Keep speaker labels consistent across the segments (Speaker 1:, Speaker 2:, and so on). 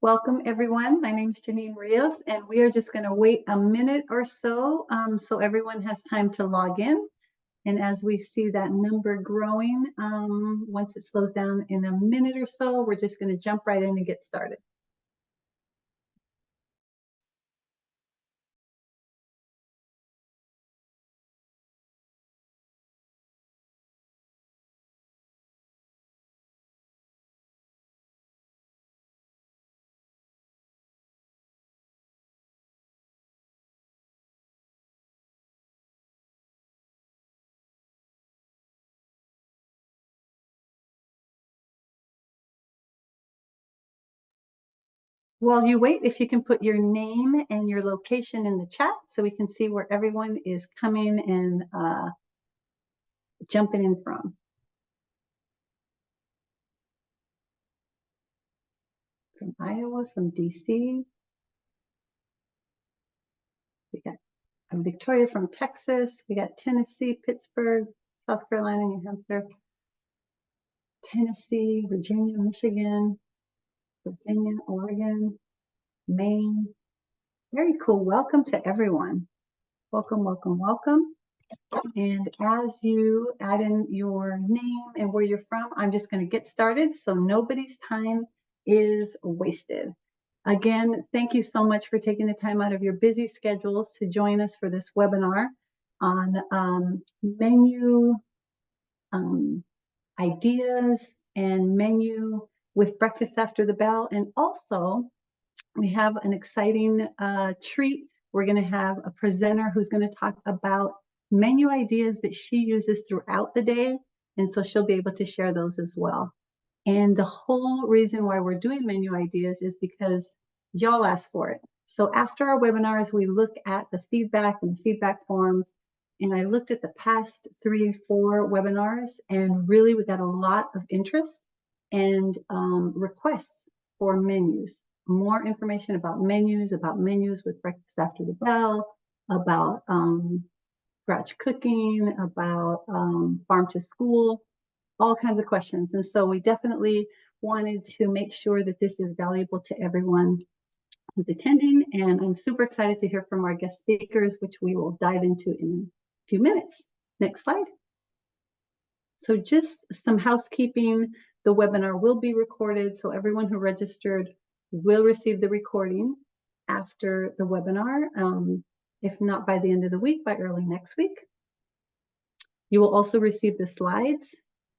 Speaker 1: Welcome everyone. My name is Janine Rios, and we are just going to wait a minute or so so everyone has time to log in. And as we see that number growing, once it slows down in a minute or so, we're just going to jump right in and get started. While you wait, if you can put your name and your location in the chat so we can see where everyone is coming and jumping in from. From Iowa, from DC. We got Victoria from Texas. We got Tennessee, Pittsburgh, South Carolina, New Hampshire, Tennessee, Virginia, Michigan, Virginia, Oregon, Maine. Very cool. Welcome to everyone. Welcome, welcome, welcome. And as you add in your name and where you're from, I'm just going to get started so nobody's time is wasted. Again, thank you so much for taking the time out of your busy schedules to join us for this webinar on menu ideas and menu with breakfast after the bell. And also, we have an exciting treat. We're going to have a presenter who's going to talk about menu ideas that she uses throughout the day. And so she'll be able to share those as well. And the whole reason why we're doing menu ideas is because y'all asked for it. So after our webinars, we look at the feedback and the feedback forms. And I looked at the past 3 or 4 webinars, and really we got a lot of interest and requests for menus. More information about menus with breakfast after the bell, about scratch cooking, about farm to school, all kinds of questions. And so we definitely wanted to make sure that this is valuable to everyone who's attending. And I'm super excited to hear from our guest speakers, which we will dive into in a few minutes. Next slide. So just some housekeeping. The webinar will be recorded, so everyone who registered will receive the recording after the webinar, if not by the end of the week, by early next week. You will also receive the slides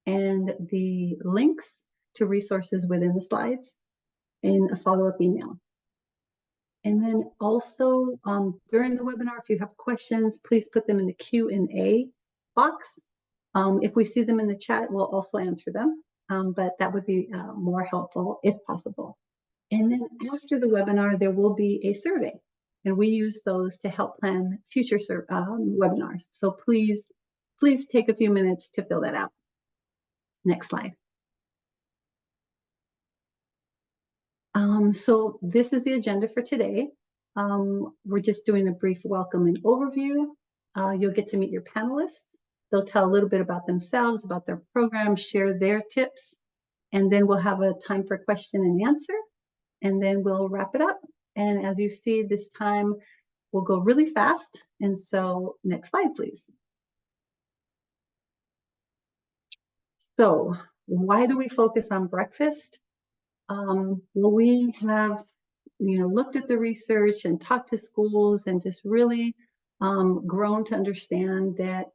Speaker 1: and the links to resources within the slides in a follow-up email. And then also during the webinar, if you have questions, please put them in the Q&A box. If we see them in the chat, we'll also answer them, but that would be more helpful if possible. And then after the webinar, there will be a survey, and we use those to help plan future webinars. So please take a few minutes to fill that out. Next slide. So this is the agenda for today. We're just doing a brief welcome and overview. You'll get to meet your panelists. They'll tell a little bit about themselves, about their program, share their tips, and then we'll have a time for question and answer, and then we'll wrap it up. And as you see, this time will go really fast. And so next slide, please. So why do we focus on breakfast? Well, we have looked at the research and talked to schools and just really grown to understand that,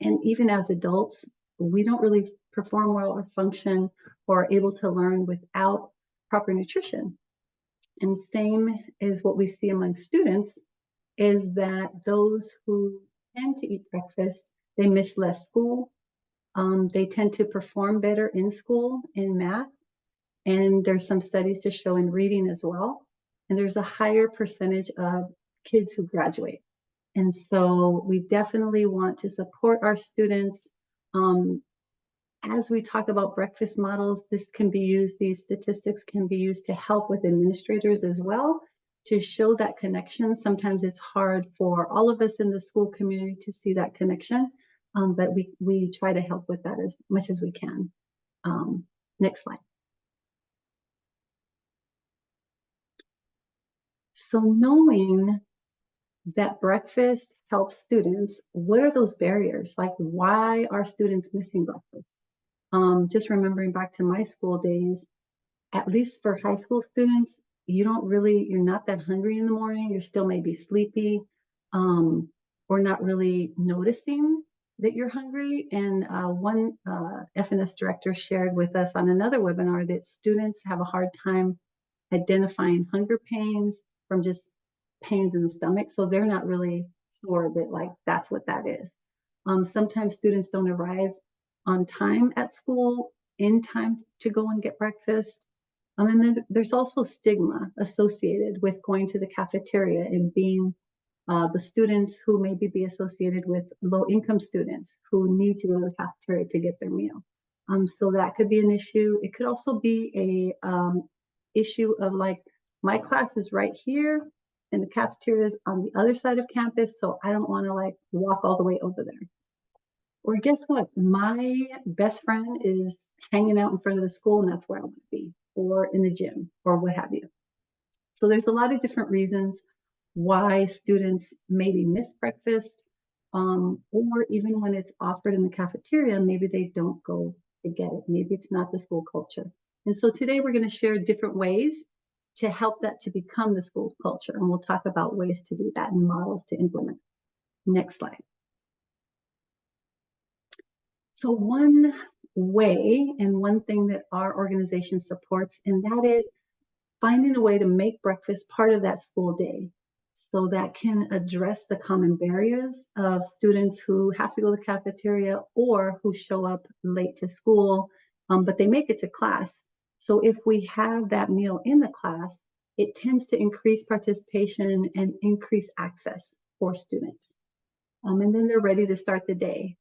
Speaker 1: and even as adults, we don't really perform well or function or are able to learn without proper nutrition. And same is what we see among students, is that those who tend to eat breakfast, they miss less school. They tend to perform better in school in math. And there's some studies to show in reading as well. And there's a higher percentage of kids who graduate. And so we definitely want to support our students. As we talk about breakfast models, this can be used, these statistics can be used to help with administrators as well, to show that connection. Sometimes it's hard for all of us in the school community to see that connection, but we try to help with that as much as we can. Next slide. So knowing that breakfast helps students, what are those barriers? Like, why are students missing breakfast? Just remembering back to my school days, at least for high school students, you're not that hungry in the morning. You're still maybe sleepy, or not really noticing that you're hungry. And one FNS director shared with us on another webinar that students have a hard time identifying hunger pains from just pains in the stomach. So they're not really sure that like that's what that is. Sometimes students don't arrive on time at school in time to go and get breakfast. And then there's also stigma associated with going to the cafeteria and being the students who maybe be associated with low-income students who need to go to the cafeteria to get their meal. So that could be an issue. It could also be a issue of like, my class is right here and the cafeteria is on the other side of campus, so I don't want to like walk all the way over there. Or guess what? My best friend is hanging out in front of the school and that's where I want to be, or in the gym, or what have you. So there's a lot of different reasons why students maybe miss breakfast, or even when it's offered in the cafeteria, maybe they don't go to get it. Maybe it's not the school culture. And so today we're going to share different ways to help that to become the school culture. And we'll talk about ways to do that and models to implement. Next slide. So one way and one thing that our organization supports, and that is finding a way to make breakfast part of that school day. So that can address the common barriers of students who have to go to the cafeteria or who show up late to school, but they make it to class. So if we have that meal in the class, it tends to increase participation and increase access for students. And then they're ready to start the day.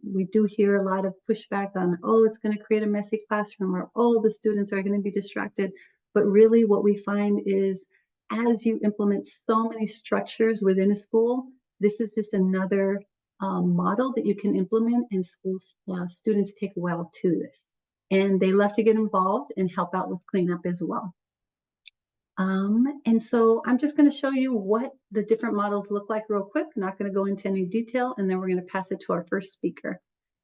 Speaker 1: We do hear a lot of pushback on, oh, it's going to create a messy classroom, or, oh, the students are going to be distracted. But really what we find is as you implement so many structures within a school, this is just another model that you can implement, and schools, students take well to this. And they love to get involved and help out with cleanup as well. And so I'm just going to show you what the different models look like real quick. I'm not going to go into any detail, and then we're going to pass it to our first speaker.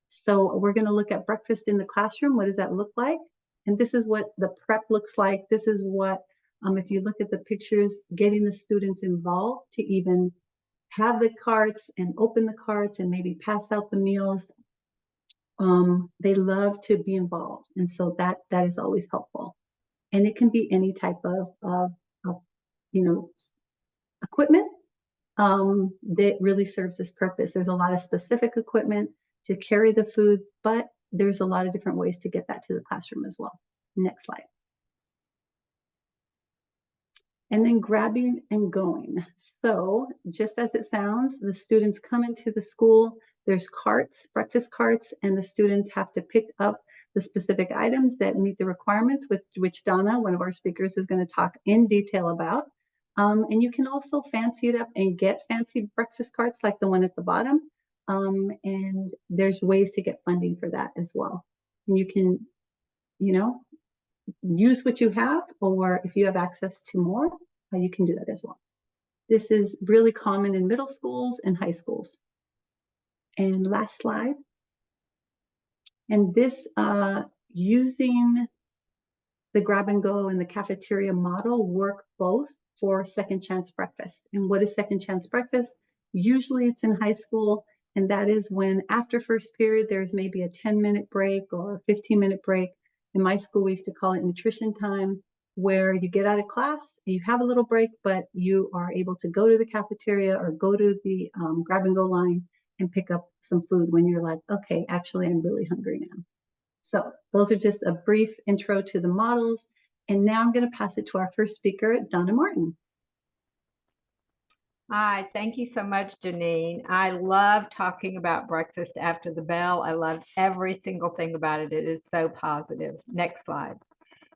Speaker 1: So we're going to look at breakfast in the classroom. What does that look like? And this is what the prep looks like. This is what, if you look at the pictures, getting the students involved to even have the carts and open the carts and maybe pass out the meals. They love to be involved. And so that is always helpful. And it can be any type of equipment that really serves this purpose. There's a lot of specific equipment to carry the food, but there's a lot of different ways to get that to the classroom as well. Next slide. And then grabbing and going. So just as it sounds, the students come into the school, there's carts, breakfast carts, and the students have to pick up the specific items that meet the requirements, with which Donna, one of our speakers, is going to talk in detail about. And you can also fancy it up and get fancy breakfast carts like the one at the bottom. And there's ways to get funding for that as well. And you can, use what you have, or if you have access to more, you can do that as well. This is really common in middle schools and high schools. And last slide. And this, using the grab and go and the cafeteria model work both for second chance breakfast. And what is second chance breakfast? Usually it's in high school, and that is when after first period, there's maybe a 10-minute break or a 15-minute break. In my school, we used to call it nutrition time, where you get out of class, you have a little break, but you are able to go to the cafeteria or go to the grab and go line and pick up some food when you're like, okay, actually, I'm really hungry now. So those are just a brief intro to the models. And now I'm going to pass it to our first speaker, Donna Martin.
Speaker 2: Hi, thank you so much, Janine. I love talking about breakfast after the bell. I love every single thing about it. It is so positive. Next slide.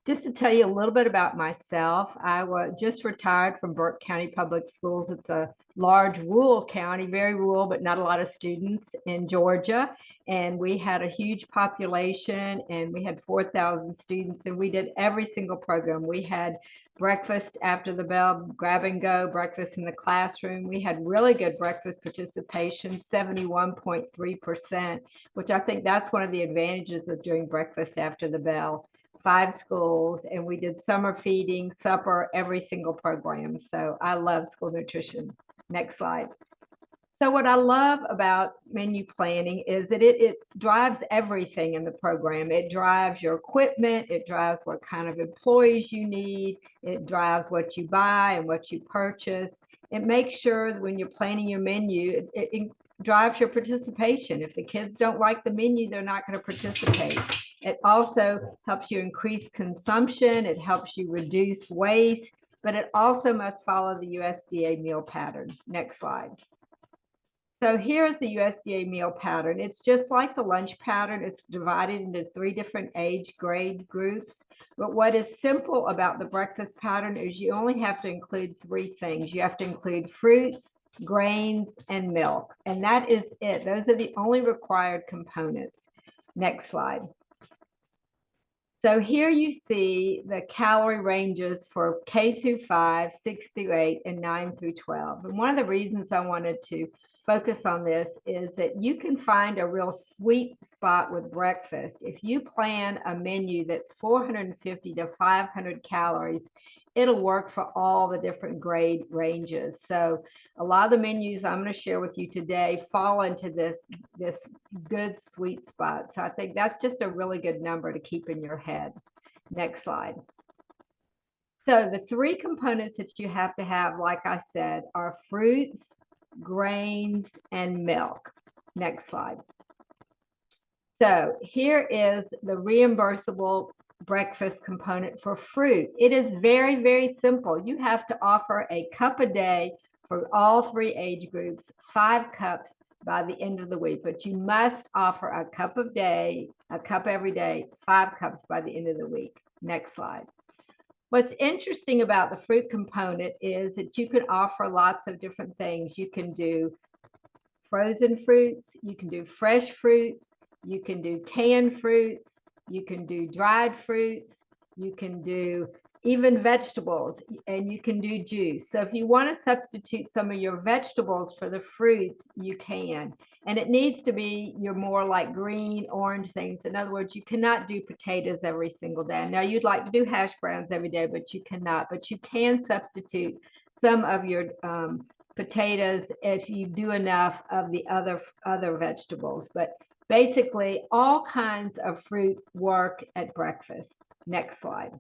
Speaker 2: Just to tell you a little bit about myself, I was just retired from Burke County Public Schools. It's a large rural county, very rural, but not a lot of students in Georgia. And we had a huge population and we had 4,000 students and we did every single program. We had breakfast after the bell, grab and go, breakfast in the classroom. We had really good breakfast participation, 71.3%, which I think that's one of the advantages of doing breakfast after the bell. 5 schools, and we did summer feeding, supper, every single program. So I love school nutrition. Next slide. So what I love about menu planning is that it drives everything in the program. It drives your equipment, it drives what kind of employees you need, it drives what you buy and what you purchase. It makes sure that when you're planning your menu, it drives your participation. If the kids don't like the menu, they're not going to participate. It also helps you increase consumption, it helps you reduce waste, but it also must follow the USDA meal pattern. Next slide. So here's the USDA meal pattern. It's just like the lunch pattern. It's divided into 3 different age grade groups. But what is simple about the breakfast pattern is you only have to include 3 things. You have to include fruits, grains, and milk. And that is it. Those are the only required components. Next slide. So here you see the calorie ranges for K through 5, 6 through 8, and 9 through 12. And one of the reasons I wanted to focus on this is that you can find a real sweet spot with breakfast. If you plan a menu that's 450 to 500 calories, it'll work for all the different grade ranges. So a lot of the menus I'm going to share with you today fall into this good sweet spot. So I think that's just a really good number to keep in your head. Next slide. So the 3 components that you have to have, like I said, are fruits, grains, and milk. Next slide. So here is the reimbursable breakfast component for fruit. It is very, very simple. You have to offer a cup a day for all 3 age groups, 5 cups by the end of the week, but you must offer a cup every day, 5 cups by the end of the week. Next slide. What's interesting about the fruit component is that you can offer lots of different things. You can do frozen fruits, you can do fresh fruits, you can do canned fruits, you can do dried fruits, you can do even vegetables, and you can do juice. So if you want to substitute some of your vegetables for the fruits, you can. And it needs to be your more like green, orange things. In other words, you cannot do potatoes every single day. Now you'd like to do hash browns every day, but you cannot. But you can substitute some of your potatoes if you do enough of the other vegetables. But basically, all kinds of fruit work at breakfast. Next slide.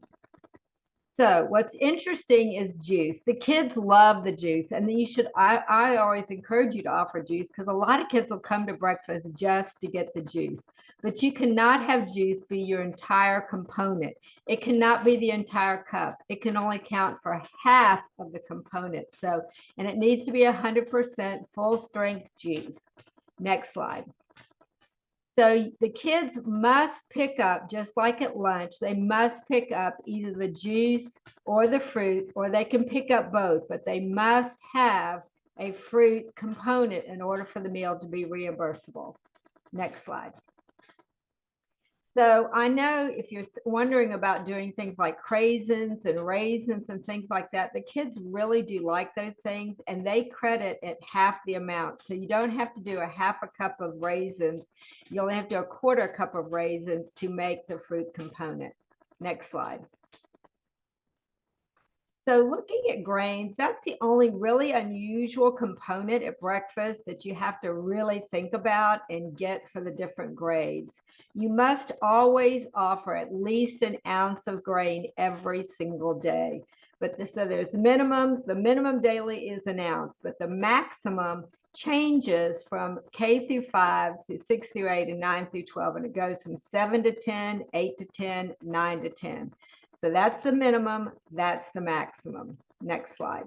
Speaker 2: So what's interesting is juice. The kids love the juice, and I always encourage you to offer juice because a lot of kids will come to breakfast just to get the juice. But you cannot have juice be your entire component. It cannot be the entire cup. It can only count for half of the component. So, and it needs to be 100% full strength juice. Next slide. So the kids must pick up, just like at lunch, they must pick up either the juice or the fruit, or they can pick up both, but they must have a fruit component in order for the meal to be reimbursable. Next slide. So I know if you're wondering about doing things like craisins and raisins and things like that, the kids really do like those things, and they credit at half the amount. So you don't have to do a half a cup of raisins. You only have to do a quarter cup of raisins to make the fruit component. Next slide. So looking at grains, that's the only really unusual component at breakfast that you have to really think about and get for the different grades. You must always offer at least an ounce of grain every single day. So there's minimums. The minimum daily is an ounce, but the maximum changes from K through 5 to 6 through 8 and 9 through 12, and it goes from 7 to 10, 8 to 10, 9 to 10. So that's the minimum, that's the maximum. Next slide.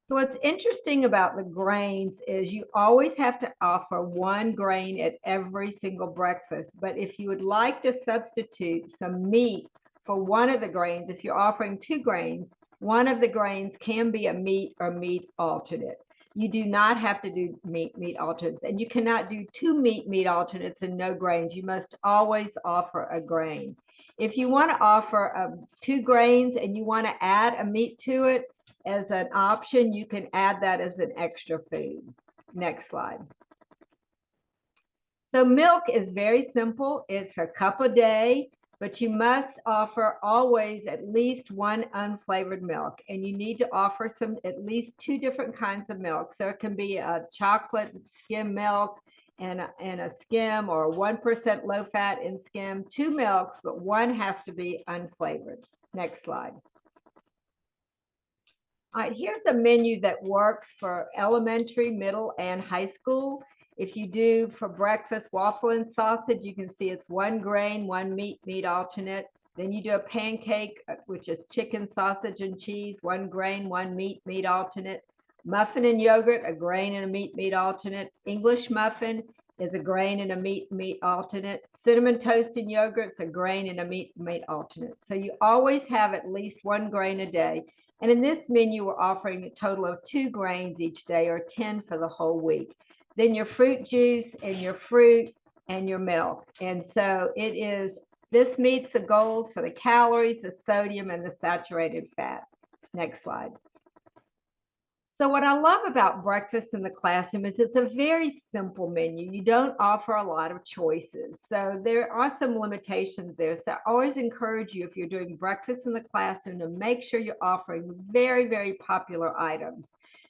Speaker 2: So what's interesting about the grains is you always have to offer 1 grain at every single breakfast. But if you would like to substitute some meat for one of the grains. If you're offering 2 grains, one of the grains can be a meat or meat alternate. You do not have to do meat alternates, and you cannot do 2 meat alternates and no grains. You must always offer a grain. If you want to offer 2 grains and you want to add a meat to it as an option, you can add that as an extra food. Next slide. So milk is very simple. It's a cup a day, but you must offer always at least 1 unflavored milk, and you need to offer at least 2 different kinds of milk. So it can be a chocolate skim milk and a skim, or 1% low fat in skim, 2 milks, but one has to be unflavored. Next slide. All right, here's a menu that works for elementary, middle, and high school. If you do for breakfast waffle and sausage, you can see it's 1 grain, 1 meat alternate. Then you do a pancake, which is chicken, sausage, and cheese, 1 grain, 1 meat alternate. Muffin and yogurt, a grain and a meat alternate. English muffin is a grain and a meat alternate. Cinnamon toast and yogurt's a grain and a meat alternate. So you always have at least 1 grain a day. And in this menu, we're offering a total of 2 grains each day, or 10 for the whole week. Then your fruit juice and your fruit and your milk. And so this meets the goals for the calories, the sodium, and the saturated fat. Next slide. So what I love about breakfast in the classroom is it's a very simple menu. You don't offer a lot of choices. So there are some limitations there. So I always encourage you, if you're doing breakfast in the classroom, to make sure you're offering very, very popular items,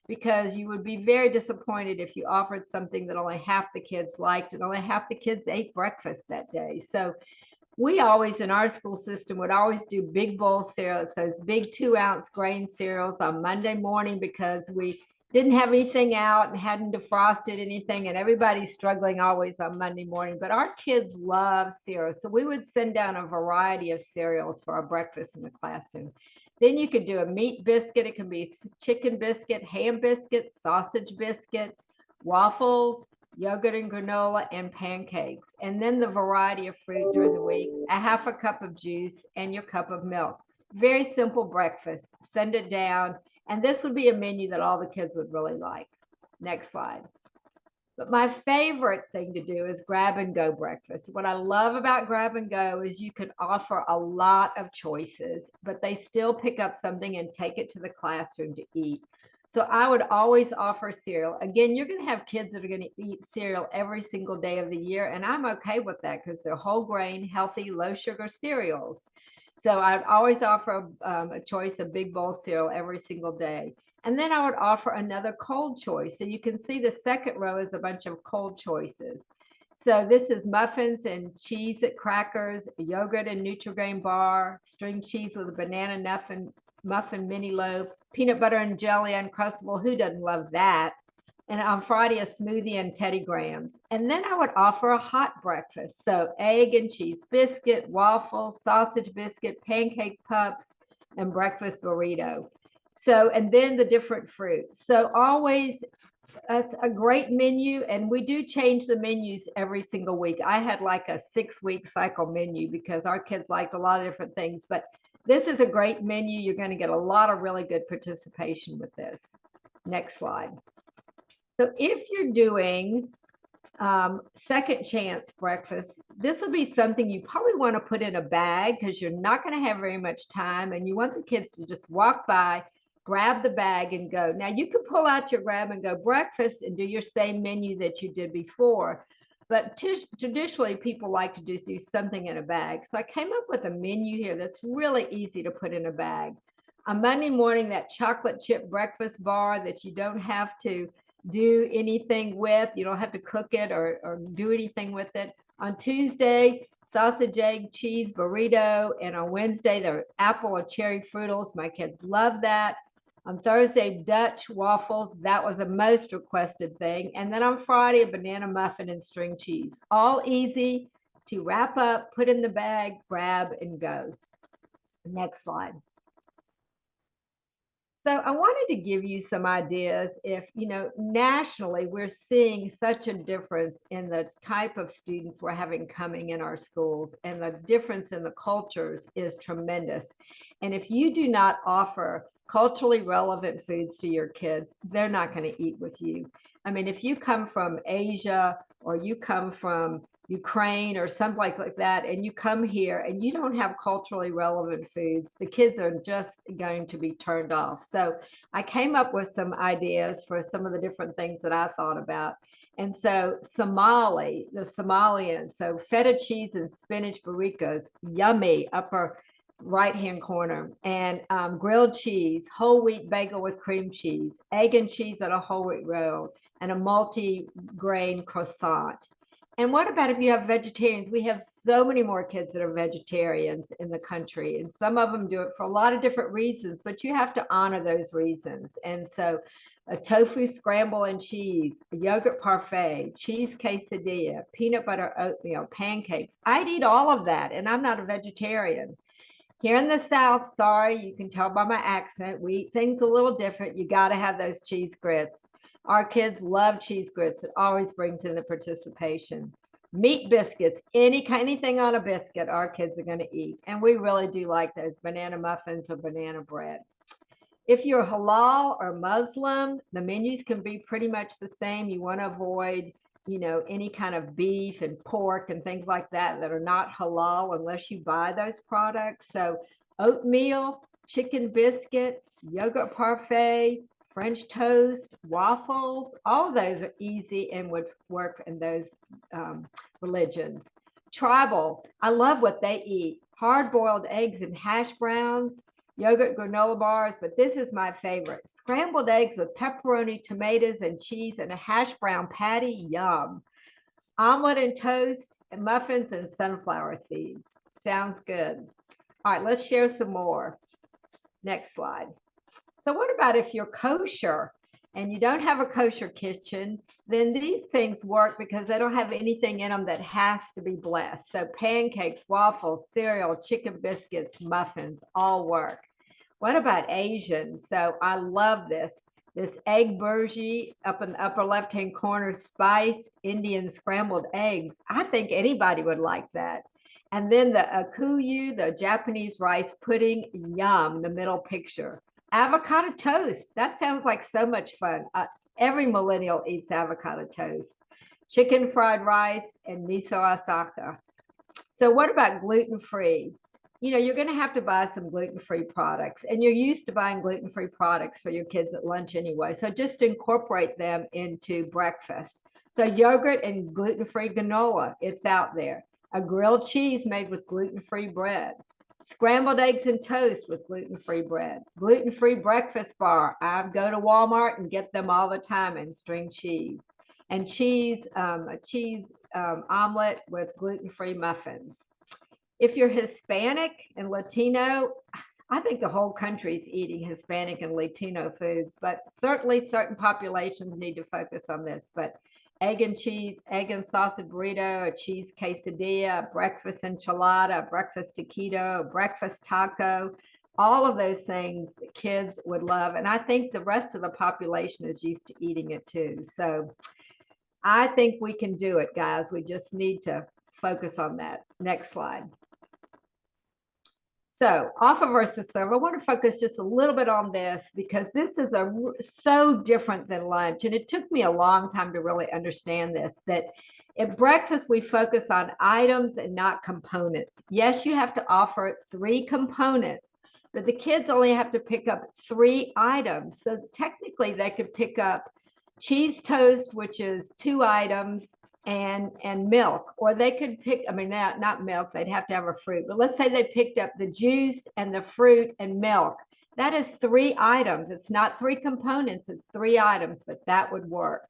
Speaker 2: because you would be very disappointed if you offered something that only half the kids liked and only half the kids ate breakfast that day. So we always, in our school system, would always do big bowl cereal. So it's big 2-ounce grain cereals on Monday morning, because we didn't have anything out and hadn't defrosted anything, and everybody's struggling always on Monday morning. But our kids love cereal. So we would send down a variety of cereals for our breakfast in the classroom. Then you could do a meat biscuit. It can be chicken biscuit, ham biscuit, sausage biscuit, waffles, yogurt and granola, and pancakes. And then the variety of fruit during the week, a half a cup of juice, and your cup of milk. Very simple breakfast. Send it down. And this would be a menu that all the kids would really like. Next slide. But my favorite thing to do is grab and go breakfast. What I love about grab and go is you can offer a lot of choices, but they still pick up something and take it to the classroom to eat. So I would always offer cereal. Again, you're going to have kids that are going to eat cereal every single day of the year, and I'm okay with that, because they're whole grain, healthy, low sugar cereals. So I'd always offer a choice of big bowl cereal every single day. And then I would offer another cold choice. So you can see the second row is a bunch of cold choices. So this is muffins and cheese at crackers, yogurt and Nutri-Grain bar, string cheese with a banana muffin mini loaf, peanut butter and jelly Uncrustable. Who doesn't love that? And on Friday, a smoothie and Teddy Grahams. And then I would offer a hot breakfast. So egg and cheese biscuit, waffle, sausage biscuit, pancake puffs, and breakfast burrito. So, and then the different fruits. So always, it's a great menu, and we do change the menus every single week. I had like a 6-week cycle menu because our kids liked a lot of different things, but this is a great menu. You're going to get a lot of really good participation with this. Next slide. So if you're doing second chance breakfast, this will be something you probably want to put in a bag, because you're not going to have very much time, and you want the kids to just walk by, grab the bag, and go. Now you can pull out your grab and go breakfast and do your same menu that you did before, but traditionally people like to just do something in a bag. So I came up with a menu here that's really easy to put in a bag. On Monday morning, that chocolate chip breakfast bar that you don't have to do anything with, you don't have to cook it or do anything with it. On Tuesday, sausage, egg, cheese burrito, and on Wednesday, the apple or cherry fruitals. My kids love that. On Thursday, Dutch waffles. That was the most requested thing. And then on Friday, a banana muffin and string cheese. All easy to wrap up, put in the bag, grab, and go. Next slide. So I wanted to give you some ideas if, nationally, we're seeing such a difference in the type of students we're having coming in our schools, and the difference in the cultures is tremendous. And if you do not offer culturally relevant foods to your kids, they're not going to eat with you. I mean, if you come from Asia or you come from Ukraine or something like that, and you come here and you don't have culturally relevant foods, the kids are just going to be turned off. So I came up with some ideas for some of the different things that I thought about. And so the Somalians, so feta cheese and spinach burritos, yummy, upper right-hand corner, and grilled cheese, whole wheat bagel with cream cheese, egg and cheese on a whole wheat roll, and a multi-grain croissant. And what about if you have vegetarians? We have so many more kids that are vegetarians in the country, and some of them do it for a lot of different reasons, but you have to honor those reasons. And so a tofu scramble and cheese, a yogurt parfait, cheese quesadilla, peanut butter oatmeal, pancakes. I'd eat all of that, and I'm not a vegetarian. Here in the South, sorry, you can tell by my accent, we eat things a little different. You got to have those cheese grits. Our kids love cheese grits. It always brings in the participation. Meat biscuits, anything on a biscuit, our kids are going to eat. And we really do like those banana muffins or banana bread. If you're halal or Muslim, the menus can be pretty much the same. You want to avoid, any kind of beef and pork and things like that that are not halal unless you buy those products. So oatmeal, chicken biscuit, yogurt parfait, French toast, waffles, all of those are easy and would work in those religions. Tribal, I love what they eat. Hard-boiled eggs and hash browns, yogurt granola bars, but this is my favorite. Scrambled eggs with pepperoni, tomatoes, and cheese, and a hash brown patty. Yum. Omelet and toast, and muffins and sunflower seeds. Sounds good. All right, let's share some more. Next slide. So what about if you're kosher and you don't have a kosher kitchen? Then these things work because they don't have anything in them that has to be blessed. So pancakes, waffles, cereal, chicken biscuits, muffins, all work. What about Asian? So I love this egg burji up in the upper left-hand corner, spiced Indian scrambled eggs. I think anybody would like that. And then the akuyu, the Japanese rice pudding, yum, the middle picture. Avocado toast. That sounds like so much fun. Every millennial eats avocado toast. Chicken fried rice and miso asaka. So what about gluten-free? You're going to have to buy some gluten-free products, and you're used to buying gluten-free products for your kids at lunch anyway. So just incorporate them into breakfast. So yogurt and gluten-free granola, it's out there. A grilled cheese made with gluten-free bread. Scrambled eggs and toast with gluten-free bread. Gluten-free breakfast bar. I go to Walmart and get them all the time, and string cheese. And a cheese omelet with gluten-free muffins. If you're Hispanic and Latino, I think the whole country is eating Hispanic and Latino foods, but certainly certain populations need to focus on this. But egg and sausage burrito, a cheese quesadilla, a breakfast enchilada, a breakfast taquito, a breakfast taco, all of those things the kids would love. And I think the rest of the population is used to eating it too. So I think we can do it, guys. We just need to focus on that. Next slide. So offer versus serve, I want to focus just a little bit on this because this is so different than lunch. And it took me a long time to really understand this, that at breakfast, we focus on items and not components. Yes, you have to offer 3 components, but the kids only have to pick up 3 items. So technically they could pick up cheese toast, which is 2 items, and milk, or they could pick, not milk, they'd have to have a fruit, but let's say they picked up the juice and the fruit and milk. That is 3 items. It's not 3 components, it's 3 items, but that would work.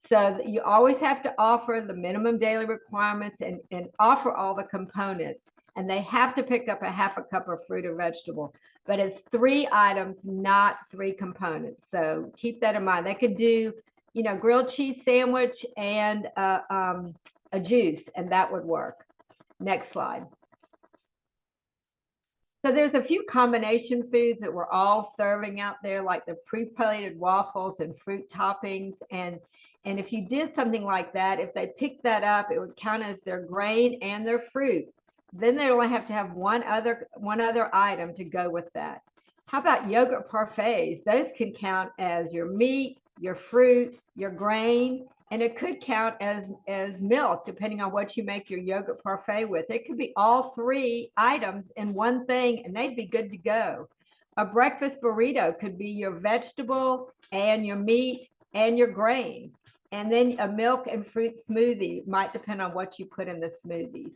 Speaker 2: So you always have to offer the minimum daily requirements and offer all the components, and they have to pick up a half a cup of fruit or vegetable, but it's 3 items, not 3 components. So keep that in mind. They could do grilled cheese sandwich and a juice, and that would work. Next slide. So there's a few combination foods that we're all serving out there, like the pre-plated waffles and fruit toppings. And if you did something like that, if they picked that up, it would count as their grain and their fruit. Then they only have to have one other item to go with that. How about yogurt parfaits? Those can count as your meat, your fruit, your grain, and it could count as milk, depending on what you make your yogurt parfait with. It could be all three items in one thing, and they'd be good to go. A breakfast burrito could be your vegetable and your meat and your grain. And then a milk and fruit smoothie might depend on what you put in the smoothies.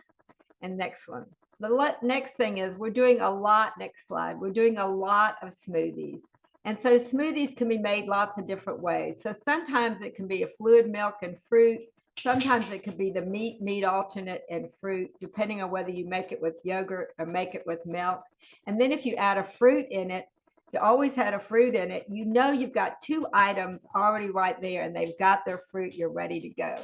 Speaker 2: And next one. The next thing is we're doing a lot, next slide, we're doing a lot of smoothies. And so smoothies can be made lots of different ways. So sometimes it can be a fluid milk and fruit. Sometimes it could be the meat alternate and fruit, depending on whether you make it with yogurt or make it with milk. And then if you add a fruit in it, you always had a fruit in it, you know you've got two items already right there and they've got their fruit, you're ready to go.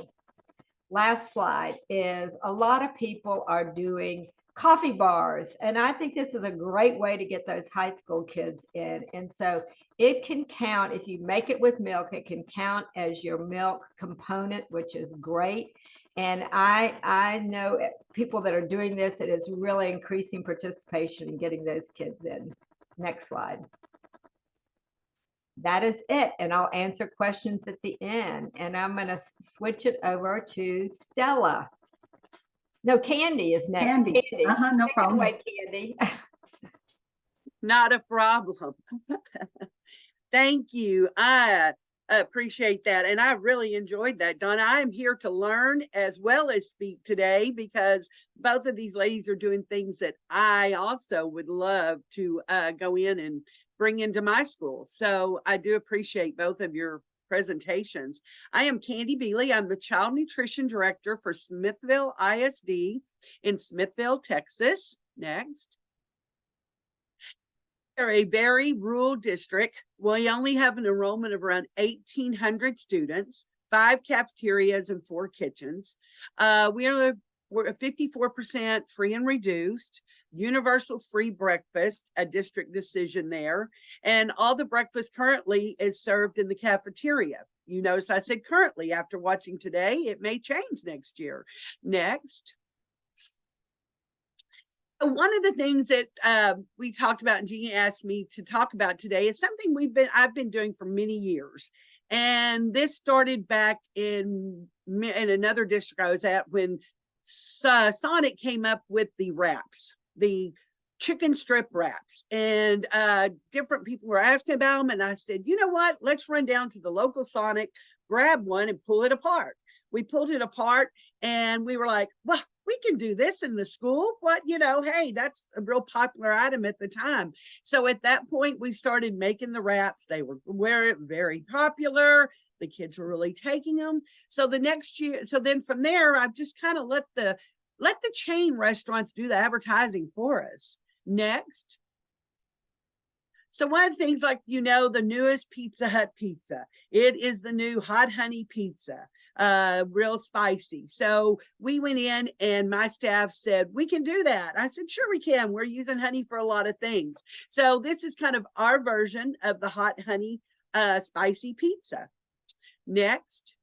Speaker 2: Last slide is a lot of people are doing coffee bars. And I think this is a great way to get those high school kids in. And so it can count, if you make it with milk, it can count as your milk component, which is great. And I know people that are doing this, it is really increasing participation and getting those kids in. Next slide. That is it. And I'll answer questions at the end. And I'm going to switch it over to Stella. No, Candy is next.
Speaker 1: Candy. No
Speaker 2: Take
Speaker 1: problem.
Speaker 2: it away, Candy.
Speaker 3: Not a problem. Thank you. I appreciate that. And I really enjoyed that, Donna. I am here to learn as well as speak today because both of these ladies are doing things that I also would love to go in and bring into my school. So I do appreciate both of your presentations. I am Candy Bealey. I'm the Child Nutrition Director for Smithville ISD in Smithville, Texas. Next. We're a very rural district. We only have an enrollment of around 1,800 students, 5 cafeterias and 4 kitchens. We're 54% free and reduced, universal free breakfast, a district decision there. And all the breakfast currently is served in the cafeteria. You notice I said currently. After watching today, it may change next year. Next. One of the things that we talked about and Jeannie asked me to talk about today is something I've been doing for many years. And this started back in another district I was at when Sonic came up with the wraps, the chicken strip wraps, and different people were asking about them. And I said, you know what, let's run down to the local Sonic, grab one and pull it apart. We pulled it apart and we were like, well, we can do this in the school. But, hey, that's a real popular item at the time. So at that point, we started making the wraps. They were very popular. The kids were really taking them. So the next year, so then from there, I've just kind of let the chain restaurants do the advertising for us. Next. So one of the things, like, the newest Pizza Hut pizza, it is the new hot honey pizza, real spicy. So we went in and my staff said, we can do that. I said, sure we can. We're using honey for a lot of things. So this is kind of our version of the hot honey spicy pizza. Next.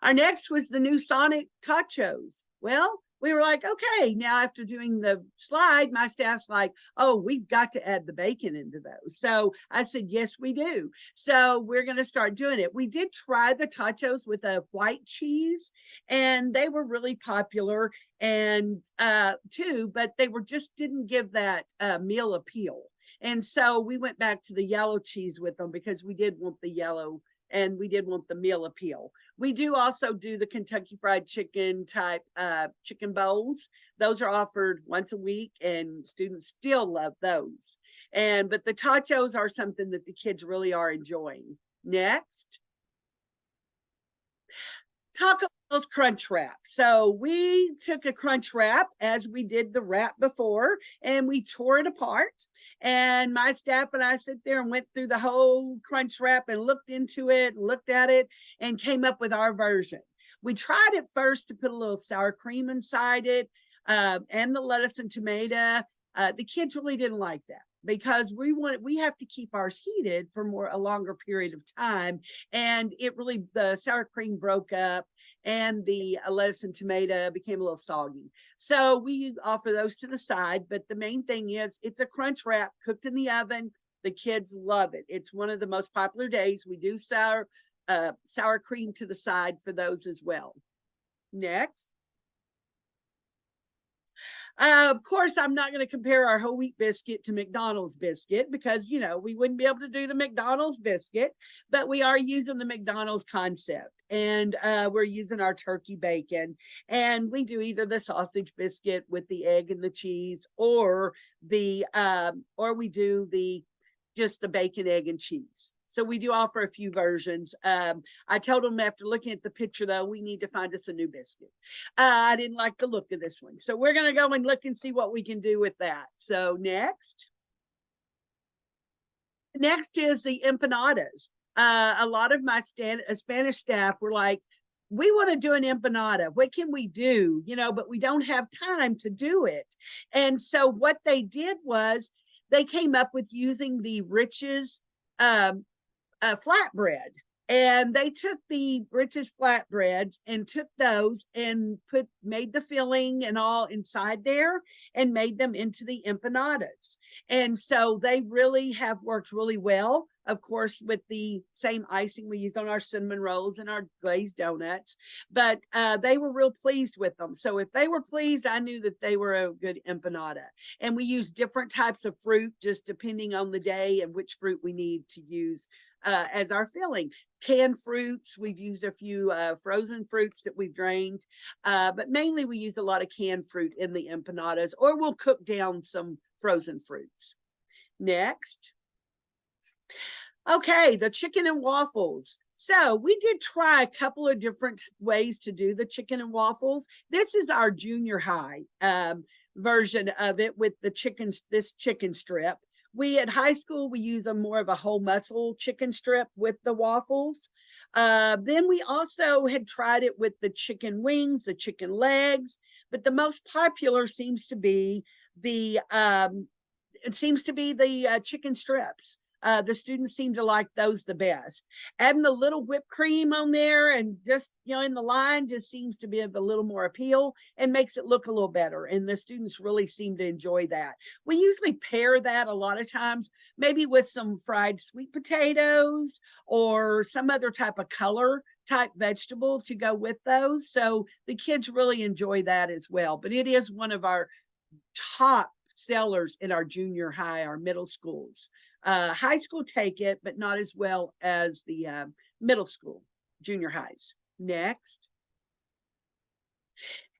Speaker 3: Our next was the new Sonic tachos. Well, we were like, okay, now after doing the slide, my staff's like, oh, we've got to add the bacon into those. So I said, yes, we do. So we're going to start doing it. We did try the tachos with a white cheese and they were really popular and too, but they didn't give that meal appeal. And so we went back to the yellow cheese with them because we did want the yellow and we did want the meal appeal. We do also do the Kentucky Fried Chicken type chicken bowls. Those are offered once a week and students still love those. But the tachos are something that the kids really are enjoying. Next. Taco Bell's Crunch Wrap. So we took a Crunch Wrap as we did the wrap before and we tore it apart. And my staff and I sat there and went through the whole Crunch Wrap and looked into it, looked at it and came up with our version. We tried at first to put a little sour cream inside it and the lettuce and tomato. The kids really didn't like that because we have to keep ours heated for a longer period of time. And the sour cream broke up and the lettuce and tomato became a little soggy. So we offer those to the side. But the main thing is it's a crunch wrap cooked in the oven. The kids love it. It's one of the most popular days. We do sour cream to the side for those as well. Next. Of course, I'm not going to compare our whole wheat biscuit to McDonald's biscuit because, we wouldn't be able to do the McDonald's biscuit, but we are using the McDonald's concept, and we're using our turkey bacon, and we do either the sausage biscuit with the egg and the cheese, or we do just the bacon, egg, and cheese. So we do offer a few versions. I told them after looking at the picture, though, we need to find us a new biscuit. I didn't like the look of this one. So we're going to go and look and see what we can do with that. So next is the empanadas. A lot of my Spanish staff were like, we want to do an empanada. What can we do? But we don't have time to do it. And so what they did was they came up with using the Rich's flatbread, and they took the Rich's flatbreads and took those and made the filling and all inside there and made them into the empanadas. And so they really have worked really well, of course, with the same icing we use on our cinnamon rolls and our glazed donuts, but they were real pleased with them. So if they were pleased, I knew that they were a good empanada. And we use different types of fruit, just depending on the day and which fruit we need to use as our filling. Canned fruits, we've used a few frozen fruits that we've drained, but mainly we use a lot of canned fruit in the empanadas, or we'll cook down some frozen fruits. Next. Okay, the chicken and waffles. So we did try a couple of different ways to do the chicken and waffles. This is our junior high version of it with this chicken strip. At high school, we use more of a whole muscle chicken strip with the waffles. Then we also had tried it with the chicken wings, the chicken legs, but the most popular seems to be the chicken strips. The students seem to like those the best. Adding the little whipped cream on there and just, in the line just seems to be of a little more appeal and makes it look a little better. And the students really seem to enjoy that. We usually pair that a lot of times, maybe with some fried sweet potatoes or some other type of color type vegetable to go with those. So the kids really enjoy that as well. But it is one of our top sellers in our junior high, our middle schools. High school take it, but not as well as the middle school, junior highs. Next.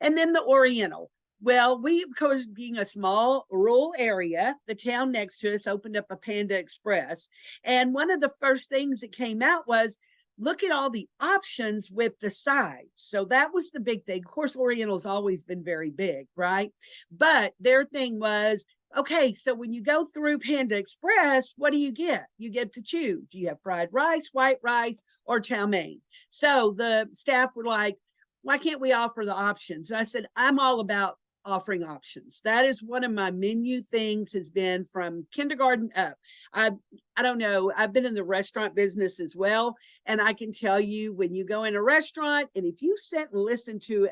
Speaker 3: And then the Oriental. Well, we, of course, being a small rural area, the town next to us opened up a Panda Express. And one of the first things that came out was, look at all the options with the sides. So that was the big thing. Of course, Oriental's always been very big, right? But their thing was, okay, so when you go through Panda Express, what do you get? You get to choose. You have fried rice, white rice, or chow mein. So the staff were like, why can't we offer the options? And I said, I'm all about offering options. That is one of my menu things, has been from kindergarten up. I don't know, I've been in the restaurant business as well. And I can tell you, when you go in a restaurant, and if you sit and listen to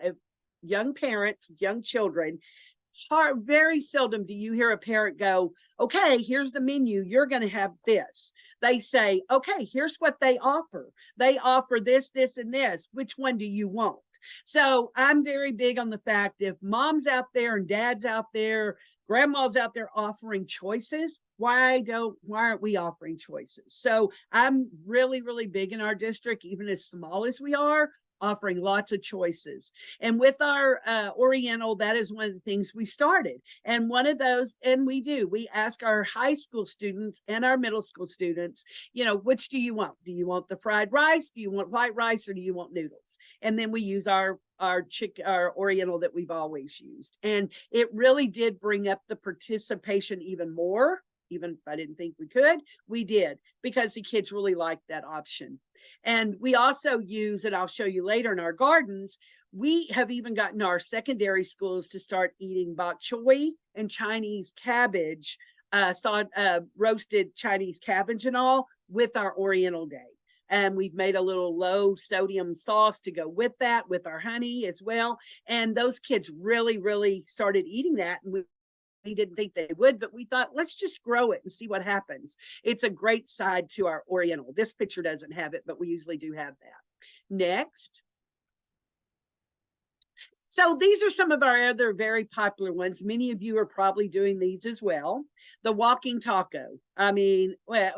Speaker 3: young parents, young children, very seldom do you hear a parent go, okay, here's the menu, you're going to have this. They say, okay, here's what they offer. They offer this, this, and this. Which one do you want? So I'm very big on the fact, if mom's out there and dad's out there, grandma's out there offering choices, why aren't we offering choices? So I'm really, really big in our district, even as small as we are, offering lots of choices. And with our Oriental, that is one of the things we started. And one of those, and we ask our high school students and our middle school students, which do you want? Do you want the fried rice? Do you want white rice, or do you want noodles? And then we use our Oriental that we've always used. And it really did bring up the participation even more even if I didn't think we could, we did, because the kids really liked that option. And we also use, and I'll show you later in our gardens, we have even gotten our secondary schools to start eating bok choy and Chinese cabbage, roasted Chinese cabbage and all with our Oriental Day. And we've made a little low sodium sauce to go with that, with our honey as well. And those kids really, really started eating that. And we didn't think they would, but we thought, let's just grow it and see what happens. It's a great side to our Oriental. This picture doesn't have it, but we usually do have that. Next. So these are some of our other very popular ones. Many of you are probably doing these as well. The walking taco. I mean, well,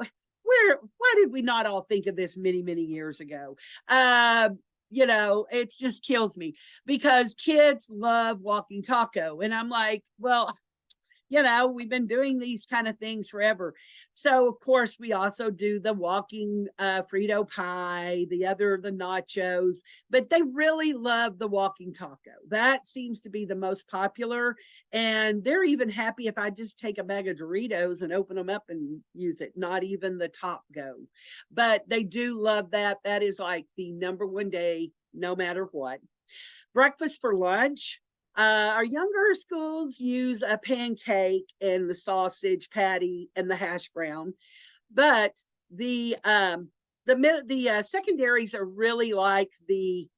Speaker 3: why did we not all think of this many, many years ago? You know, it just kills me because kids love walking taco. And I'm like, well, you know, we've been doing these kind of things forever. So of course we also do the walking Frito pie, the nachos, but they really love the walking taco. That seems to be the most popular. And they're even happy if I just take a bag of Doritos and open them up and use it, not even the top go. But they do love that. That is like the #1 day, no matter what. Breakfast for lunch. Our younger schools use a pancake and the sausage patty and the hash brown, but the secondaries are really like the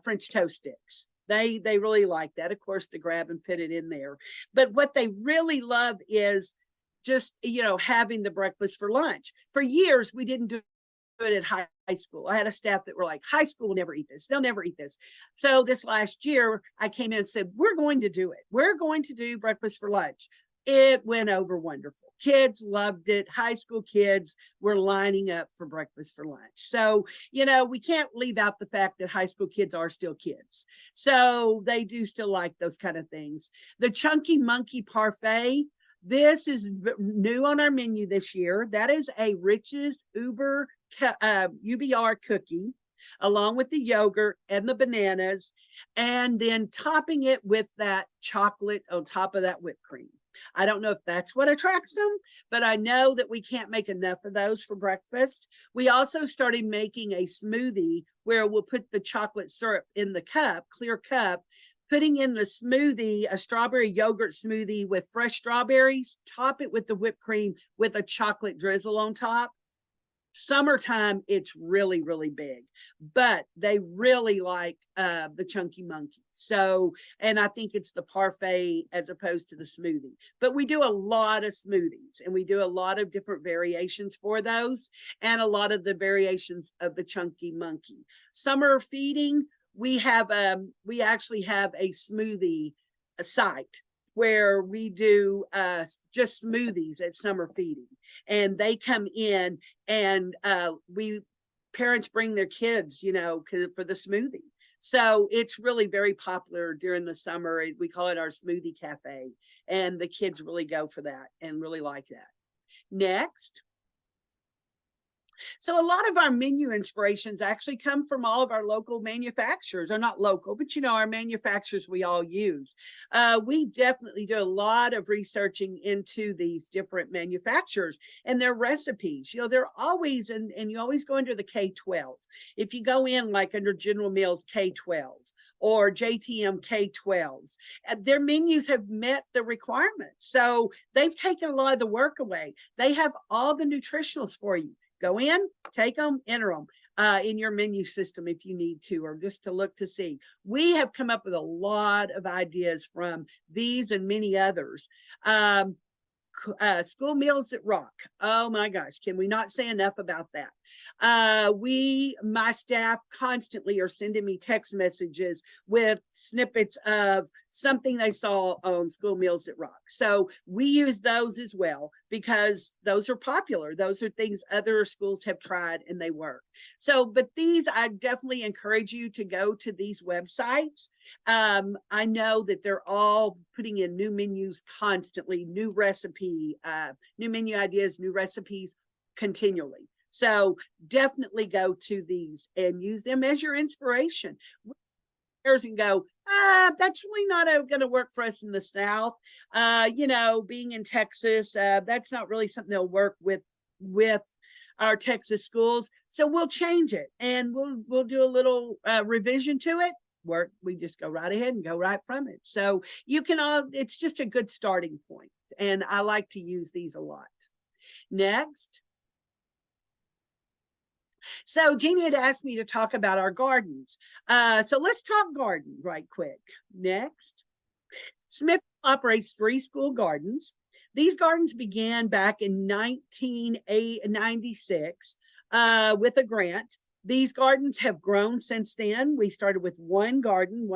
Speaker 3: French toast sticks. They really like that, of course, to grab and put it in there. But what they really love is just, you know, having the breakfast for lunch. For years, we didn't do it at high school. I had a staff that were like, high school will never eat this. They'll never eat this. So this last year, I came in and said, we're going to do it. We're going to do breakfast for lunch. It went over wonderful. Kids loved it. High school kids were lining up for breakfast for lunch. So, you know, we can't leave out the fact that high school kids are still kids. So they do still like those kind of things. The Chunky Monkey Parfait. This is new on our menu this year. That is a Rich's UBR cookie, along with the yogurt and the bananas, and then topping it with that chocolate on top of that whipped cream. I don't know if that's what attracts them, but I know that we can't make enough of those for breakfast. We also started making a smoothie where we'll put the chocolate syrup in the cup, clear cup, putting in the smoothie, a strawberry yogurt smoothie with fresh strawberries, top it with the whipped cream with a chocolate drizzle on top. Summertime, it's really, really big, but they really like the Chunky Monkey. So, and I think it's the parfait as opposed to the smoothie, but we do a lot of smoothies and we do a lot of different variations for those and a lot of the variations of the Chunky Monkey. Summer feeding, we actually have a smoothie site where we do just smoothies at summer feeding, and they come in and parents bring their kids, you know, for the smoothie. So it's really very popular during the summer. We call it our smoothie cafe, and the kids really go for that and really like that. Next. So a lot of our menu inspirations actually come from all of our local manufacturers, or not local, but you know, our manufacturers we all use. We definitely do a lot of researching into these different manufacturers and their recipes. You know, they're always, and you always go under the K-12. If you go in like under General Mills K-12 or JTM K-12s, their menus have met the requirements. So they've taken a lot of the work away. They have all the nutritionals for you. Go in, take them, enter them in your menu system if you need to, or just to look to see. We have come up with a lot of ideas from these and many others. School meals that rock. Oh my gosh, can we not say enough about that? My staff constantly are sending me text messages with snippets of something they saw on School Meals That Rock. So we use those as well because those are popular. Those are things other schools have tried and they work. So, but these, I definitely encourage you to go to these websites. I know that they're all putting in new menus constantly, new menu ideas, new recipes continually. So definitely go to these and use them as your inspiration. and go, that's really not going to work for us in the South. Being in Texas, that's not really something that'll work with our Texas schools. So we'll change it, and we'll do a little revision to it. We just go right ahead and go right from it. So it's just a good starting point, and I like to use these a lot. Next. So Jeannie had asked me to talk about our gardens. So let's talk garden right quick. Next. Smith operates 3 school gardens. These gardens began back in 1996 with a grant. These gardens have grown since then. We started with one garden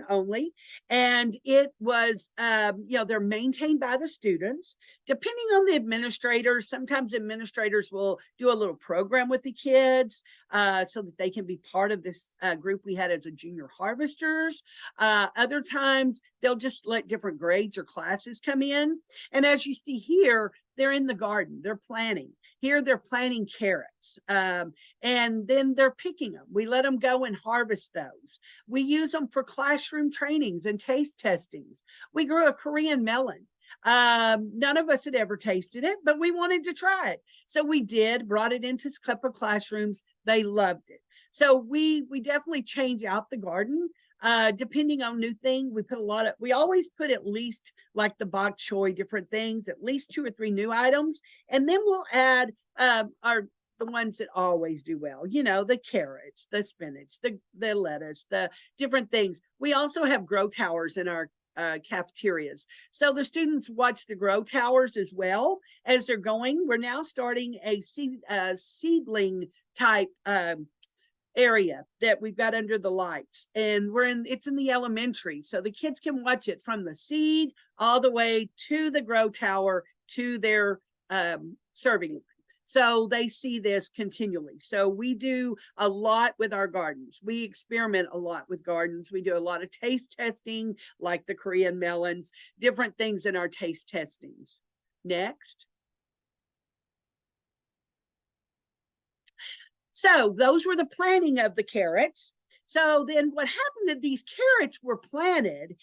Speaker 3: only, and it was, they're maintained by the students. Depending on the administrators, sometimes administrators will do a little program with the kids so that they can be part of this group we had as a junior harvesters. Other times, they'll just let different grades or classes come in. And as you see here, they're in the garden, they're planting. Here they're planting carrots, and then they're picking them. We let them go and harvest those. We use them for classroom trainings and taste testings. We grew a Korean melon. None of us had ever tasted it, but we wanted to try it. So we did, brought it into a couple of classrooms. They loved it. So we definitely change out the garden. Depending on new thing, we always put at least like the bok choy, different things, at least 2 or 3 new items. And then we'll add the ones that always do well, the carrots, the spinach, the lettuce, the different things. We also have grow towers in our cafeterias. So the students watch the grow towers as well as they're going. We're now starting a seedling type area that we've got under the lights, and it's in the elementary, so the kids can watch it from the seed all the way to the grow tower to their serving line. So they see this continually. So we do a lot with our gardens. We experiment a lot with gardens. We do a lot of taste testing, like the Korean melons, different things in our taste testings. Next. So those were the planting of the carrots. So then what happened that these carrots were planted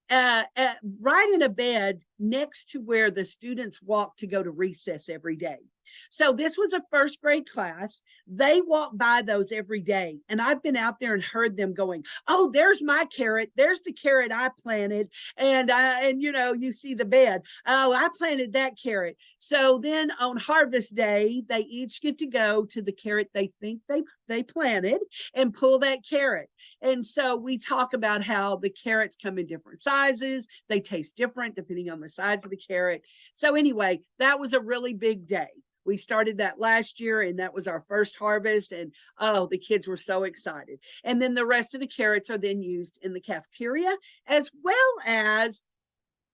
Speaker 3: right in a bed next to where the students walk to go to recess every day. So this was a 1st grade class. They walk by those every day. And I've been out there and heard them going, oh, there's my carrot. There's the carrot I planted. And you see the bed. Oh, I planted that carrot. So then on harvest day, they each get to go to the carrot they think they planted and pull that carrot. And so we talk about how the carrots come in different sizes. They taste different depending on the size of the carrot. So anyway, that was a really big day. We started that last year, and that was our first harvest. And the kids were so excited. And then the rest of the carrots are then used in the cafeteria, as well as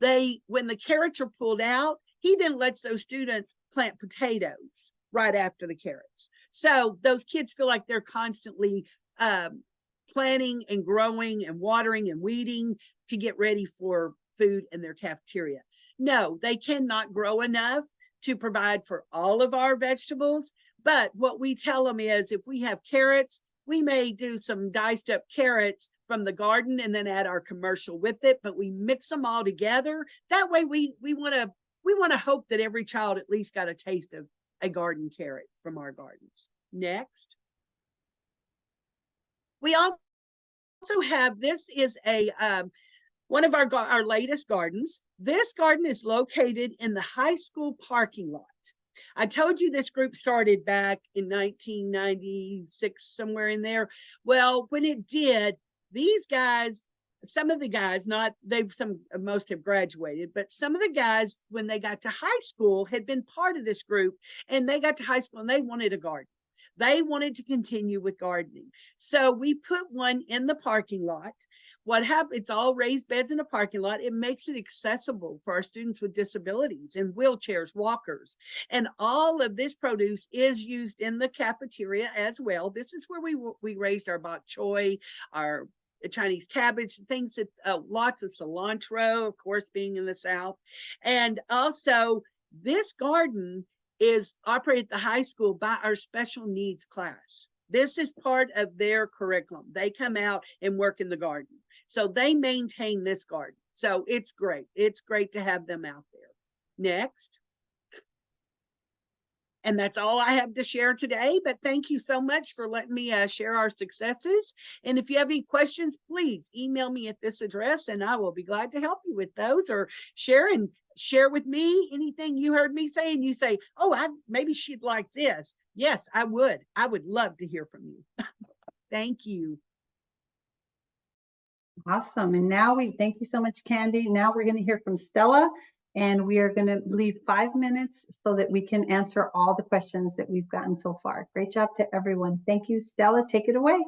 Speaker 3: when the carrots are pulled out, he then lets those students plant potatoes right after the carrots. So those kids feel like they're constantly planting and growing and watering and weeding to get ready for food in their cafeteria. No, they cannot grow enough to provide for all of our vegetables. But what we tell them is if we have carrots, we may do some diced up carrots from the garden and then add our commercial with it, but we mix them all together. That way we want to hope that every child at least got a taste of a garden carrot from our gardens. Next. We also have, this is one of our latest gardens. This garden is located in the high school parking lot. I told you this group started back in 1996, somewhere in there. Well, when it did, these guys, some of the guys, most have graduated, but some of the guys, when they got to high school, had been part of this group, and they got to high school and they wanted a garden. They wanted to continue with gardening. So we put one in the parking lot. What happened, it's all raised beds in a parking lot. It makes it accessible for our students with disabilities and wheelchairs, walkers. And all of this produce is used in the cafeteria as well. This is where we raised our bok choy, our Chinese cabbage, things that lots of cilantro, of course, being in the South. And also this garden is operated at the high school by our special needs class. This is part of their curriculum. They come out and work in the garden. So they maintain this garden. So it's great. It's great to have them out there. Next. And that's all I have to share today. But thank you so much for letting me share our successes. And if you have any questions, please email me at this address and I will be glad to help you with those, or share with me anything you heard me say and you say, oh, maybe she'd like this. Yes, I would. I would love to hear from you. Thank you.
Speaker 1: Awesome. And now thank you so much, Candy. Now we're going to hear from Stella, and we are going to leave 5 minutes so that we can answer all the questions that we've gotten so far. Great job to everyone. Thank you, Stella. Take it away.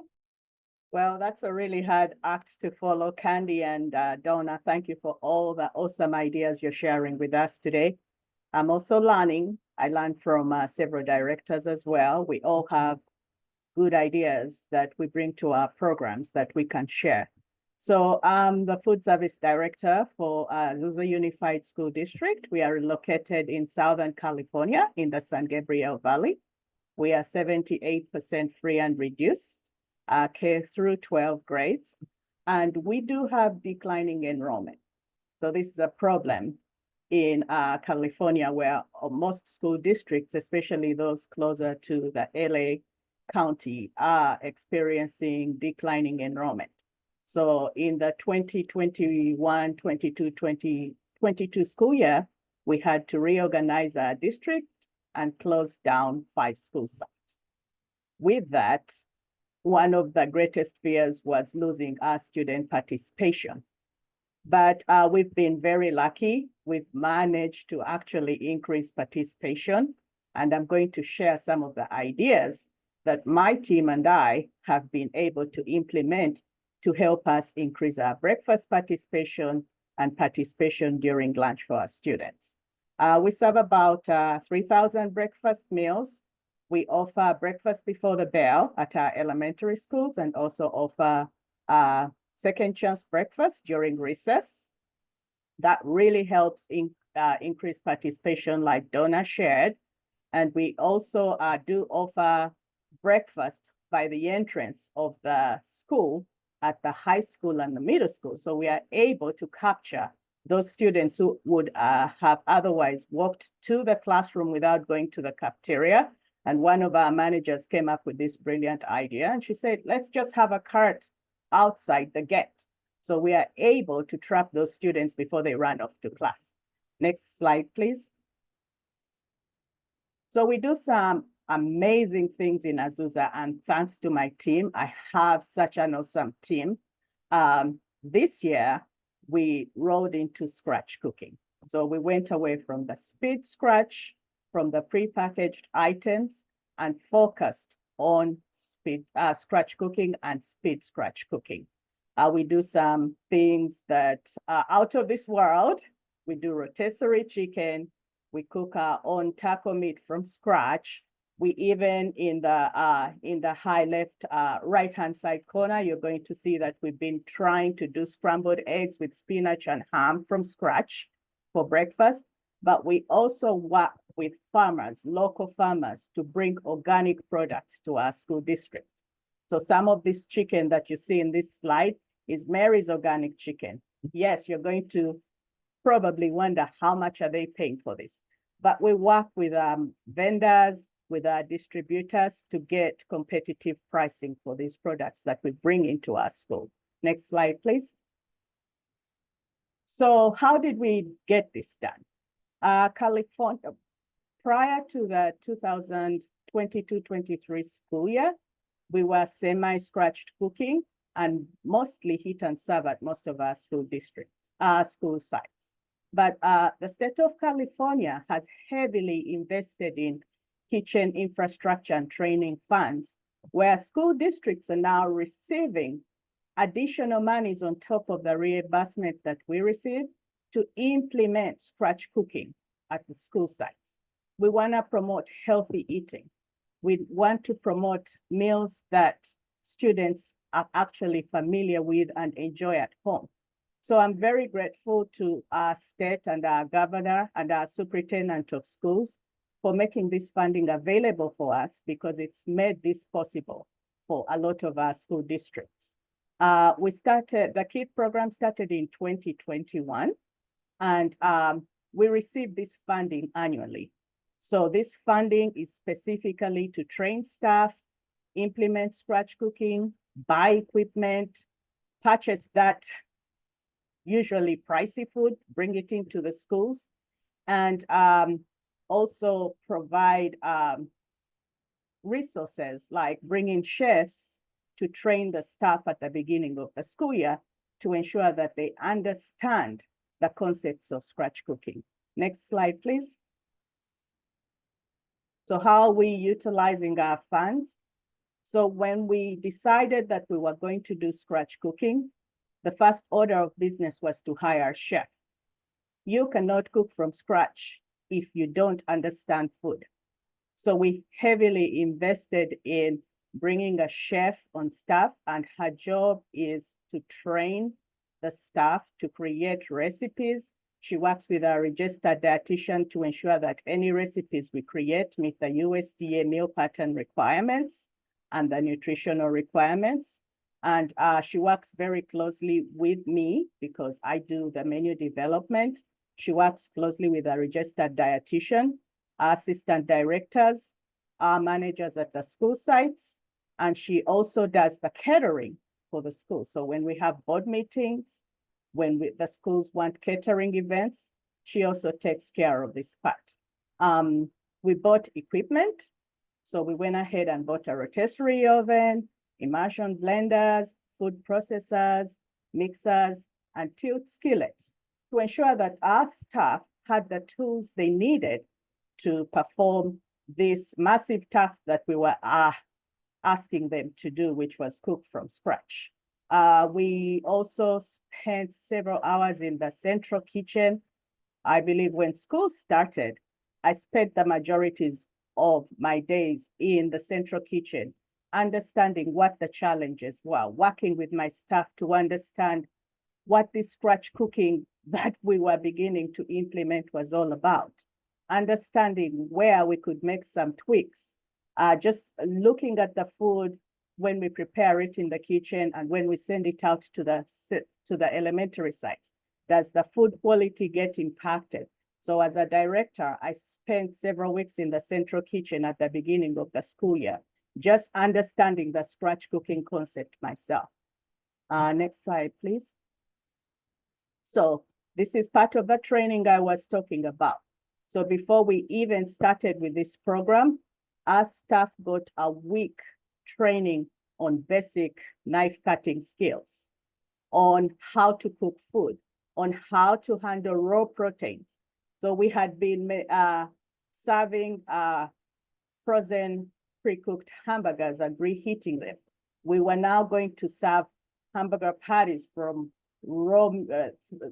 Speaker 4: Well, that's a really hard act to follow, Candy and Donna. Thank you for all the awesome ideas you're sharing with us today. I'm also learning. I learned from several directors as well. We all have good ideas that we bring to our programs that we can share. So I'm the food service director for Azusa Unified School District. We are located in Southern California in the San Gabriel Valley. We are 78% free and reduced, K through 12 grades. And we do have declining enrollment. So this is a problem in California, where most school districts, especially those closer to the LA County, are experiencing declining enrollment. So in the 2021, 22, 2022 school year, we had to reorganize our district and close down 5 school sites. With that, one of the greatest fears was losing our student participation. But we've been very lucky. We've managed to actually increase participation. And I'm going to share some of the ideas that my team and I have been able to implement to help us increase our breakfast participation and participation during lunch for our students. We serve about 3,000 breakfast meals. We offer breakfast before the bell at our elementary schools, and also offer second chance breakfast during recess. That really helps increase participation, like Donna shared. And we also do offer breakfast by the entrance of the school at the high school and the middle school. So we are able to capture those students who would have otherwise walked to the classroom without going to the cafeteria. And one of our managers came up with this brilliant idea, and she said, let's just have a cart outside the gate. So we are able to trap those students before they run off to class. Next slide, please. So we do some amazing things in Azusa, and thanks to my team, I have such an awesome team. This year, we rolled into scratch cooking. So we went away from the speed scratch, from the prepackaged items, and focused on scratch cooking and speed scratch cooking. We do some things that are out of this world. We do rotisserie chicken. We cook our own taco meat from scratch. We even, in the high left right-hand side corner, you're going to see that we've been trying to do scrambled eggs with spinach and ham from scratch for breakfast. But we also work with farmers, local farmers, to bring organic products to our school district. So some of this chicken that you see in this slide is Mary's organic chicken. Yes, you're going to probably wonder how much are they paying for this. But we work with vendors, with our distributors to get competitive pricing for these products that we bring into our school. Next slide, please. So how did we get this done? California, prior to the 2022-23 school year, we were semi-scratched cooking and mostly heat and serve at most of our school districts, school sites. But the state of California has heavily invested in kitchen infrastructure and training funds, where school districts are now receiving additional monies on top of the reimbursement that we receive to implement scratch cooking at the school sites. We want to promote healthy eating. We want to promote meals that students are actually familiar with and enjoy at home. So I'm very grateful to our state and our governor and our superintendent of schools for making this funding available for us, because it's made this possible for a lot of our school districts. The KID program started in 2021, and we receive this funding annually. So this funding is specifically to train staff, implement scratch cooking, buy equipment, purchase that usually pricey food, bring it into the schools, and also provide resources like bringing chefs to train the staff at the beginning of the school year to ensure that they understand the concepts of scratch cooking. Next slide, please. So how are we utilizing our funds? So when we decided that we were going to do scratch cooking, the first order of business was to hire a chef. You cannot cook from scratch if you don't understand food. So we heavily invested in bringing a chef on staff, and her job is to train the staff to create recipes. She works with a registered dietitian to ensure that any recipes we create meet the USDA meal pattern requirements and the nutritional requirements. And she works very closely with me because I do the menu development. She works closely with a registered dietitian, assistant directors, our managers at the school sites, and she also does the catering for the school. So when we have board meetings, when the schools want catering events, she also takes care of this part. We bought equipment. So we went ahead and bought a rotisserie oven, immersion blenders, food processors, mixers, and tilt skillets to ensure that our staff had the tools they needed to perform this massive task that we were asking them to do, which was cook from scratch. We also spent several hours in the central kitchen. I believe when school started, I spent the majorities of my days in the central kitchen, understanding what the challenges were, working with my staff to understand what this scratch cooking that we were beginning to implement was all about, understanding where we could make some tweaks, just looking at the food when we prepare it in the kitchen and when we send it out to the elementary sites. Does the food quality get impacted? So as a director, I spent several weeks in the central kitchen at the beginning of the school year, just understanding the scratch cooking concept myself. Next slide, please. So this is part of the training I was talking about. So before we even started with this program, our staff got a week training on basic knife cutting skills, on how to cook food, on how to handle raw proteins. So we had been serving frozen pre-cooked hamburgers and reheating them. We were now going to serve hamburger patties from raw,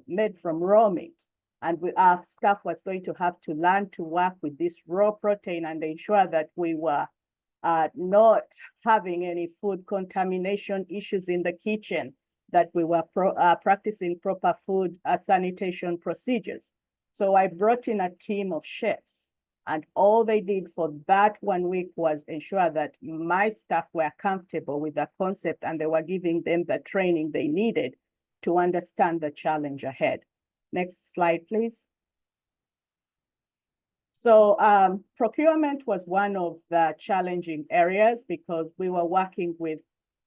Speaker 4: made from raw meat. And our staff was going to have to learn to work with this raw protein and ensure that we were not having any food contamination issues in the kitchen, that we were practicing proper food sanitation procedures. So I brought in a team of chefs, and all they did for that 1 week was ensure that my staff were comfortable with the concept and they were giving them the training they needed to understand the challenge ahead. Next slide, please. So procurement was one of the challenging areas because we were working with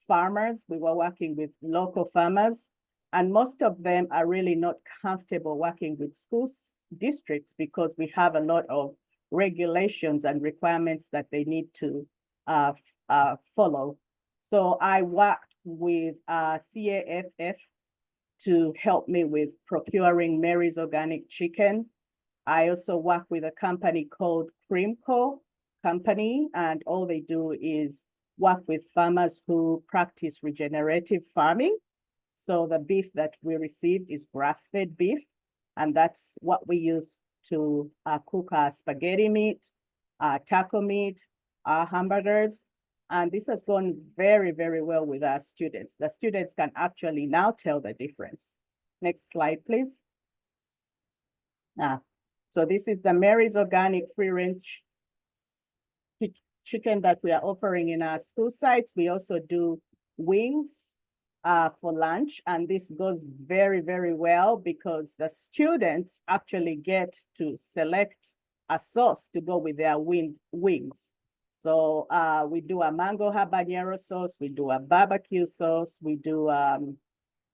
Speaker 4: farmers, we were working with local farmers, and most of them are really not comfortable working with school districts because we have a lot of regulations and requirements that they need to follow. So I worked with CAFF to help me with procuring Mary's Organic Chicken. I also work with a company called Creamco Company, and all they do is work with farmers who practice regenerative farming. So the beef that we receive is grass-fed beef, and that's what we use to cook our spaghetti meat, taco meat, our hamburgers. And this has gone very, very well with our students. The students can actually now tell the difference. Next slide, please. So this is the Mary's Organic Free Range chicken that we are offering in our school sites. We also do wings for lunch, and this goes very, very well because the students actually get to select a sauce to go with their wings. So we do a mango habanero sauce, we do a barbecue sauce, we do,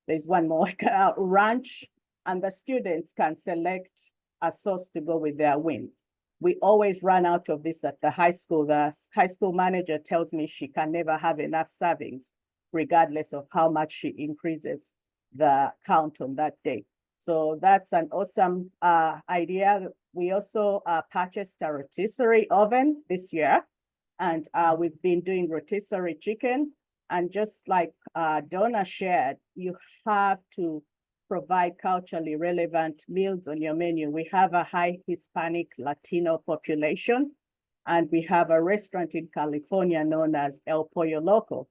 Speaker 4: there's one more, ranch, and the students can select a sauce to go with their wings. We always run out of this at the high school. The high school manager tells me she can never have enough servings, regardless of how much she increases the count on that day. So that's an awesome idea. We also purchased a rotisserie oven this year, and we've been doing rotisserie chicken. And just like Donna shared, you have to provide culturally relevant meals on your menu. We have a high Hispanic Latino population, and we have a restaurant in California known as El Pollo Loco.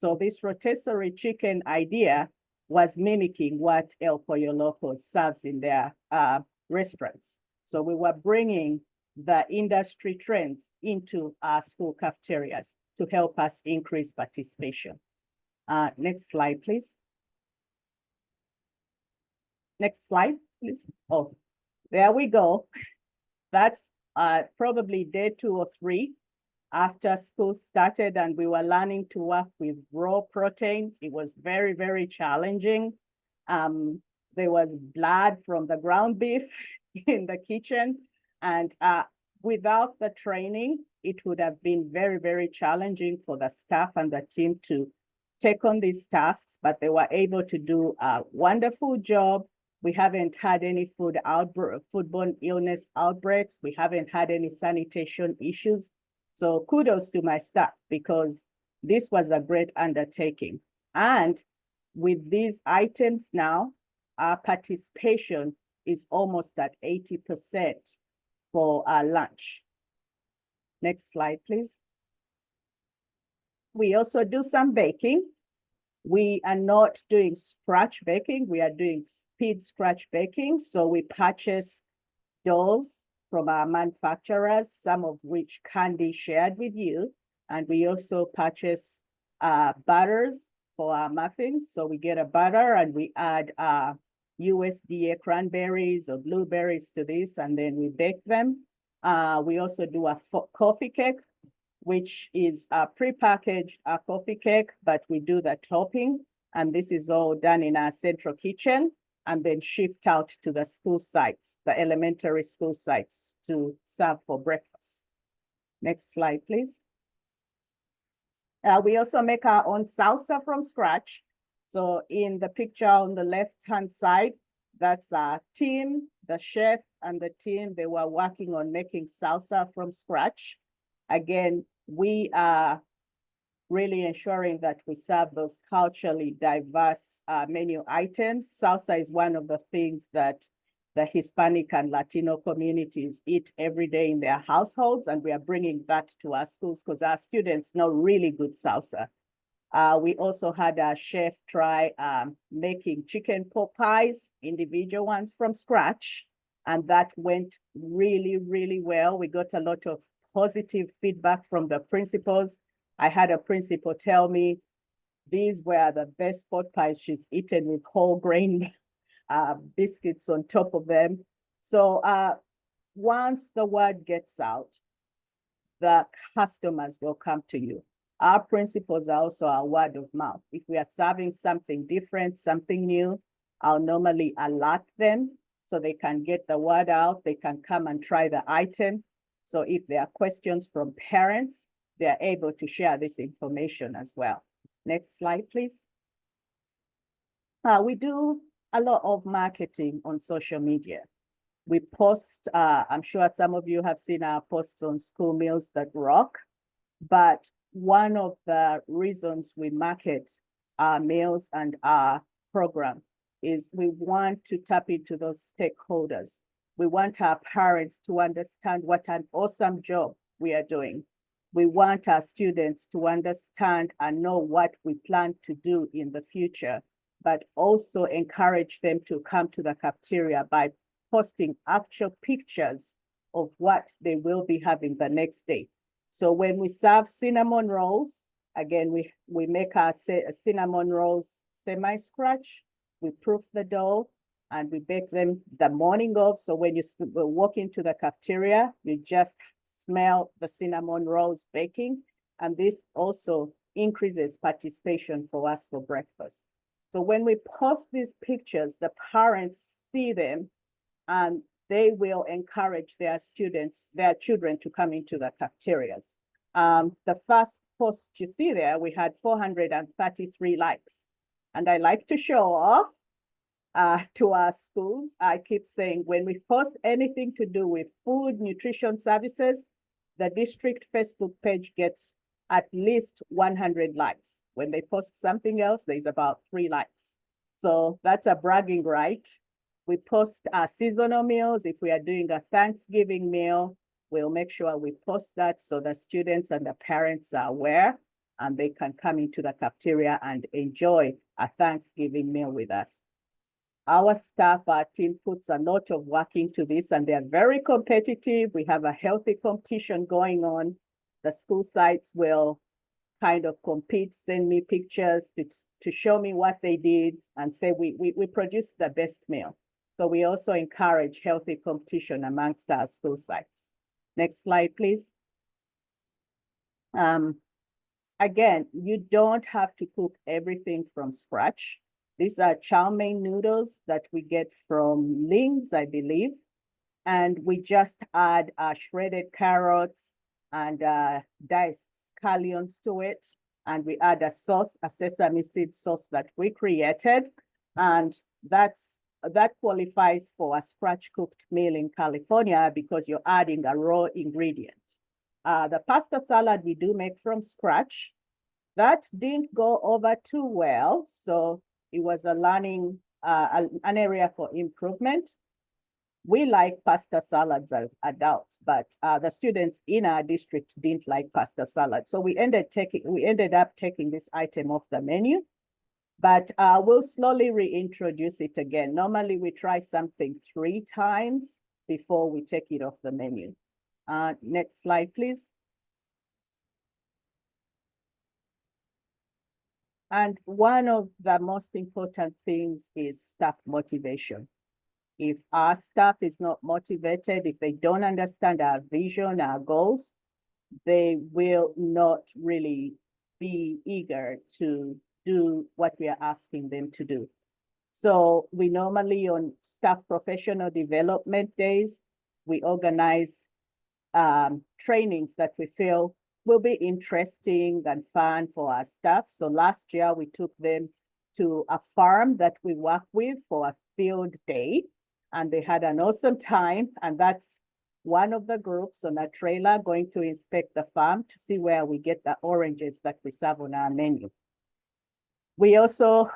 Speaker 4: So this rotisserie chicken idea was mimicking what El Pollo Loco serves in their restaurants. So we were bringing the industry trends into our school cafeterias to help us increase participation. Next slide, please. Next slide, please. Oh, there we go. That's probably day 2 or 3 after school started, and we were learning to work with raw proteins. It was very, very challenging. There was blood from the ground beef in the kitchen, and without the training, it would have been very, very challenging for the staff and the team to take on these tasks, but they were able to do a wonderful job. We haven't had any foodborne illness outbreaks. We haven't had any sanitation issues. So kudos to my staff, because this was a great undertaking. And with these items now, our participation is almost at 80% for our lunch. Next slide, please. We also do some baking. We are not doing scratch baking. We are doing speed scratch baking. So we purchase doughs from our manufacturers, some of which Candy shared with you. And we also purchase butters for our muffins. So we get a butter and we add USDA cranberries or blueberries to this, and then we bake them. We also do a coffee cake, which is a prepackaged coffee cake, but we do the topping. And this is all done in our central kitchen and then shipped out to the school sites, the elementary school sites, to serve for breakfast. Next slide, please. We also make our own salsa from scratch. So in the picture on the left-hand side, that's our team, the chef and the team. They were working on making salsa from scratch. Again, we are really ensuring that we serve those culturally diverse menu items. Salsa is one of the things that the Hispanic and Latino communities eat every day in their households, and we are bringing that to our schools because our students know really good salsa. We also had a chef try making chicken pot pies, individual ones from scratch, and that went really, really well. We got a lot of positive feedback from the principals. I had a principal tell me these were the best pot pies she's eaten with whole grain biscuits on top of them. So once the word gets out, the customers will come to you. Our principles are also our word of mouth. If we are serving something different, something new, I'll normally alert them so they can get the word out. They can come and try the item. So if there are questions from parents, they are able to share this information as well. Next slide, please. We do a lot of marketing on social media. We post, I'm sure some of you have seen our posts on School Meals That Rock, but one of the reasons we market our meals and our program is we want to tap into those stakeholders. We want our parents to understand what an awesome job we are doing. We want our students to understand and know what we plan to do in the future, but also encourage them to come to the cafeteria by posting actual pictures of what they will be having the next day. So when we serve cinnamon rolls, again, we make our cinnamon rolls semi-scratch. We proof the dough and we bake them the morning of. So when you walk into the cafeteria, you just smell the cinnamon rolls baking. And this also increases participation for us for breakfast. So when we post these pictures, the parents see them and they will encourage their children to come into the cafeterias. The first post you see there, we had 433 likes. And I like to show off to our schools. I keep saying when we post anything to do with food, nutrition services, the district Facebook page gets at least 100 likes. When they post something else, there's about 3 likes. So that's a bragging right. We post our seasonal meals. If we are doing a Thanksgiving meal, we'll make sure we post that so the students and the parents are aware and they can come into the cafeteria and enjoy a Thanksgiving meal with us. Our staff, our team puts a lot of work into this and they're very competitive. We have a healthy competition going on. The school sites will kind of compete, send me pictures to show me what they did and say we produced the best meal. So we also encourage healthy competition amongst our school sites. Next slide, please. Again, you don't have to cook everything from scratch. These are chow mein noodles that we get from Ling's, I believe. And we just add shredded carrots and diced scallions to it. And we add a sauce, a sesame seed sauce that we created. And that qualifies for a scratch cooked meal in California because you're adding a raw ingredient. The pasta salad we do make from scratch, that didn't go over too well. So it was a learning, an area for improvement. We like pasta salads as adults, but the students in our district didn't like pasta salad. So we ended up taking this item off the menu, but we'll slowly reintroduce it again. Normally we try something 3 times before we take it off the menu. Next slide, please. And one of the most important things is staff motivation. If our staff is not motivated, if they don't understand our vision, our goals, they will not really be eager to do what we are asking them to do. So we normally on staff professional development days, we organize trainings that we feel will be interesting and fun for our staff. So last year we took them to a farm that we work with for a field day. And they had an awesome time. And that's one of the groups on a trailer going to inspect the farm to see where we get the oranges that we serve on our menu. We also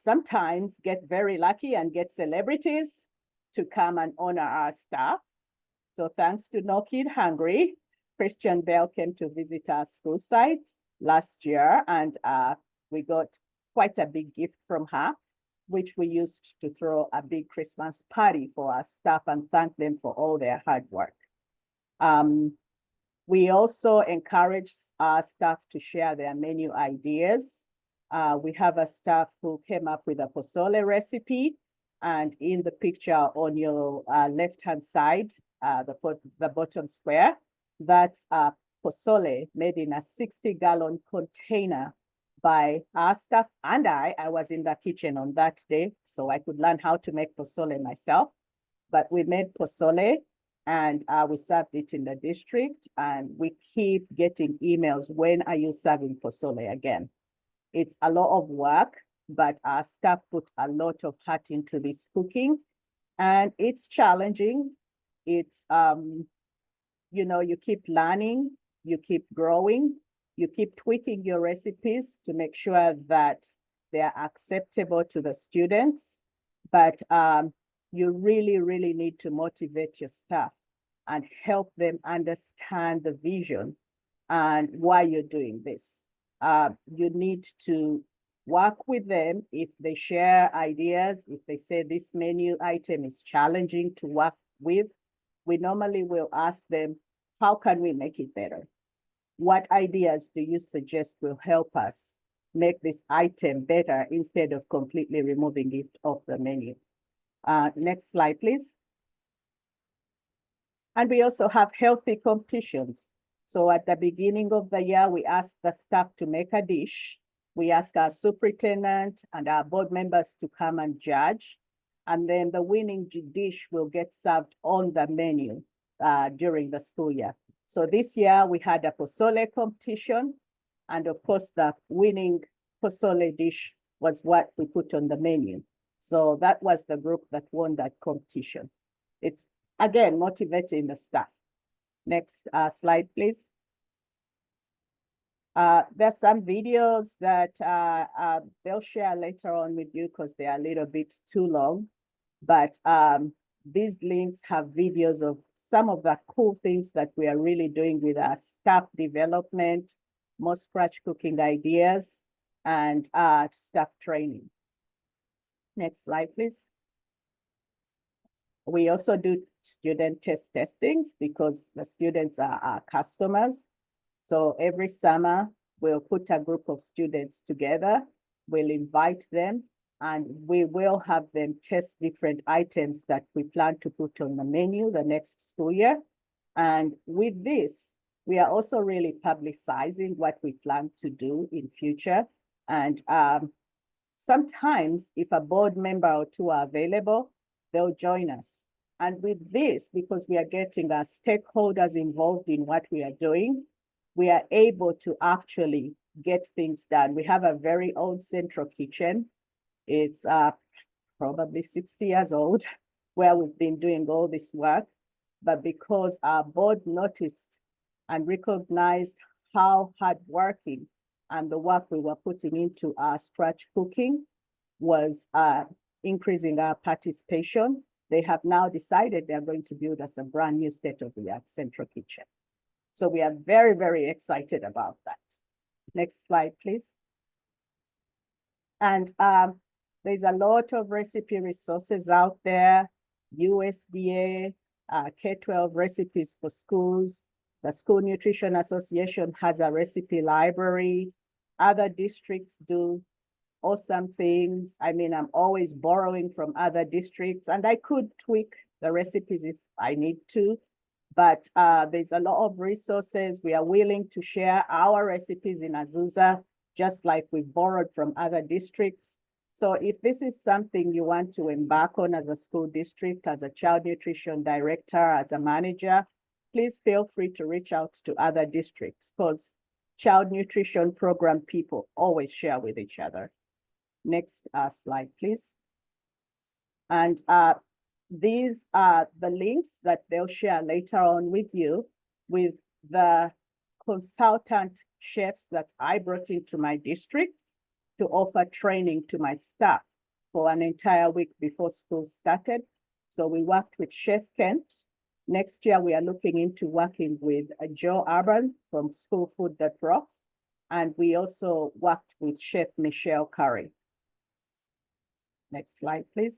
Speaker 4: sometimes get very lucky and get celebrities to come and honor our staff. So thanks to No Kid Hungry, Christian Bell came to visit our school sites last year and we got quite a big gift from her, which we used to throw a big Christmas party for our staff and thank them for all their hard work. We also encourage our staff to share their menu ideas. We have a staff who came up with a pozole recipe, and in the picture on your left-hand side, the bottom square, that's a pozole made in a 60-gallon container by our staff and I was in the kitchen on that day, so I could learn how to make pozole myself. But we made pozole and we served it in the district, and we keep getting emails, when are you serving pozole again? It's a lot of work, but our staff put a lot of heart into this cooking, and it's challenging. It's, you know, you keep learning, you keep growing, you keep tweaking your recipes to make sure that they are acceptable to the students. But you really, really need to motivate your staff and help them understand the vision and why you're doing this. You need to work with them if they share ideas, if they say this menu item is challenging to work with. We normally will ask them, how can we make it better? What ideas do you suggest will help us make this item better instead of completely removing it off the menu? Next slide, please. And we also have healthy competitions. So at the beginning of the year, we ask the staff to make a dish. We ask our superintendent and our board members to come and judge. And then the winning dish will get served on the menu during the school year. So this year we had a pozole competition. And of course, the winning pozole dish was what we put on the menu. So that was the group that won that competition. It's, again, motivating the staff. Next slide, please. There's some videos that they'll share later on with you because they are a little bit too long. But these links have videos of some of the cool things that we are really doing with our staff development, more scratch cooking ideas, and staff training. Next slide, please. We also do student testings because the students are our customers. So every summer, we'll put a group of students together, we'll invite them, and we will have them test different items that we plan to put on the menu the next school year. And with this, we are also really publicizing what we plan to do in future. And sometimes if a board member or two are available, they'll join us. And with this, because we are getting our stakeholders involved in what we are doing, we are able to actually get things done. We have a very old central kitchen. It's probably 60 years old, where we've been doing all this work. But because our board noticed and recognized how hardworking and the work we were putting into our scratch cooking was increasing our participation, they have now decided they're going to build us a brand new state-of-the-art central kitchen. So we are very, very excited about that. Next slide, please. And there's a lot of recipe resources out there, USDA, K-12 recipes for schools. The School Nutrition Association has a recipe library. Other districts do awesome things. I mean, I'm always borrowing from other districts, and I could tweak the recipes if I need to, but there's a lot of resources. We are willing to share our recipes in Azusa, just like we've borrowed from other districts. So if this is something you want to embark on as a school district, as a child nutrition director, as a manager, please feel free to reach out to other districts because child nutrition program people always share with each other. Next slide, please. And these are the links that they'll share later on with you with the consultant chefs that I brought into my district to offer training to my staff for an entire week before school started. So we worked with Chef Kent. Next year, we are looking into working with Joe Urban from School Food That Rocks. And we also worked with Chef Michelle Curry. Next slide, please.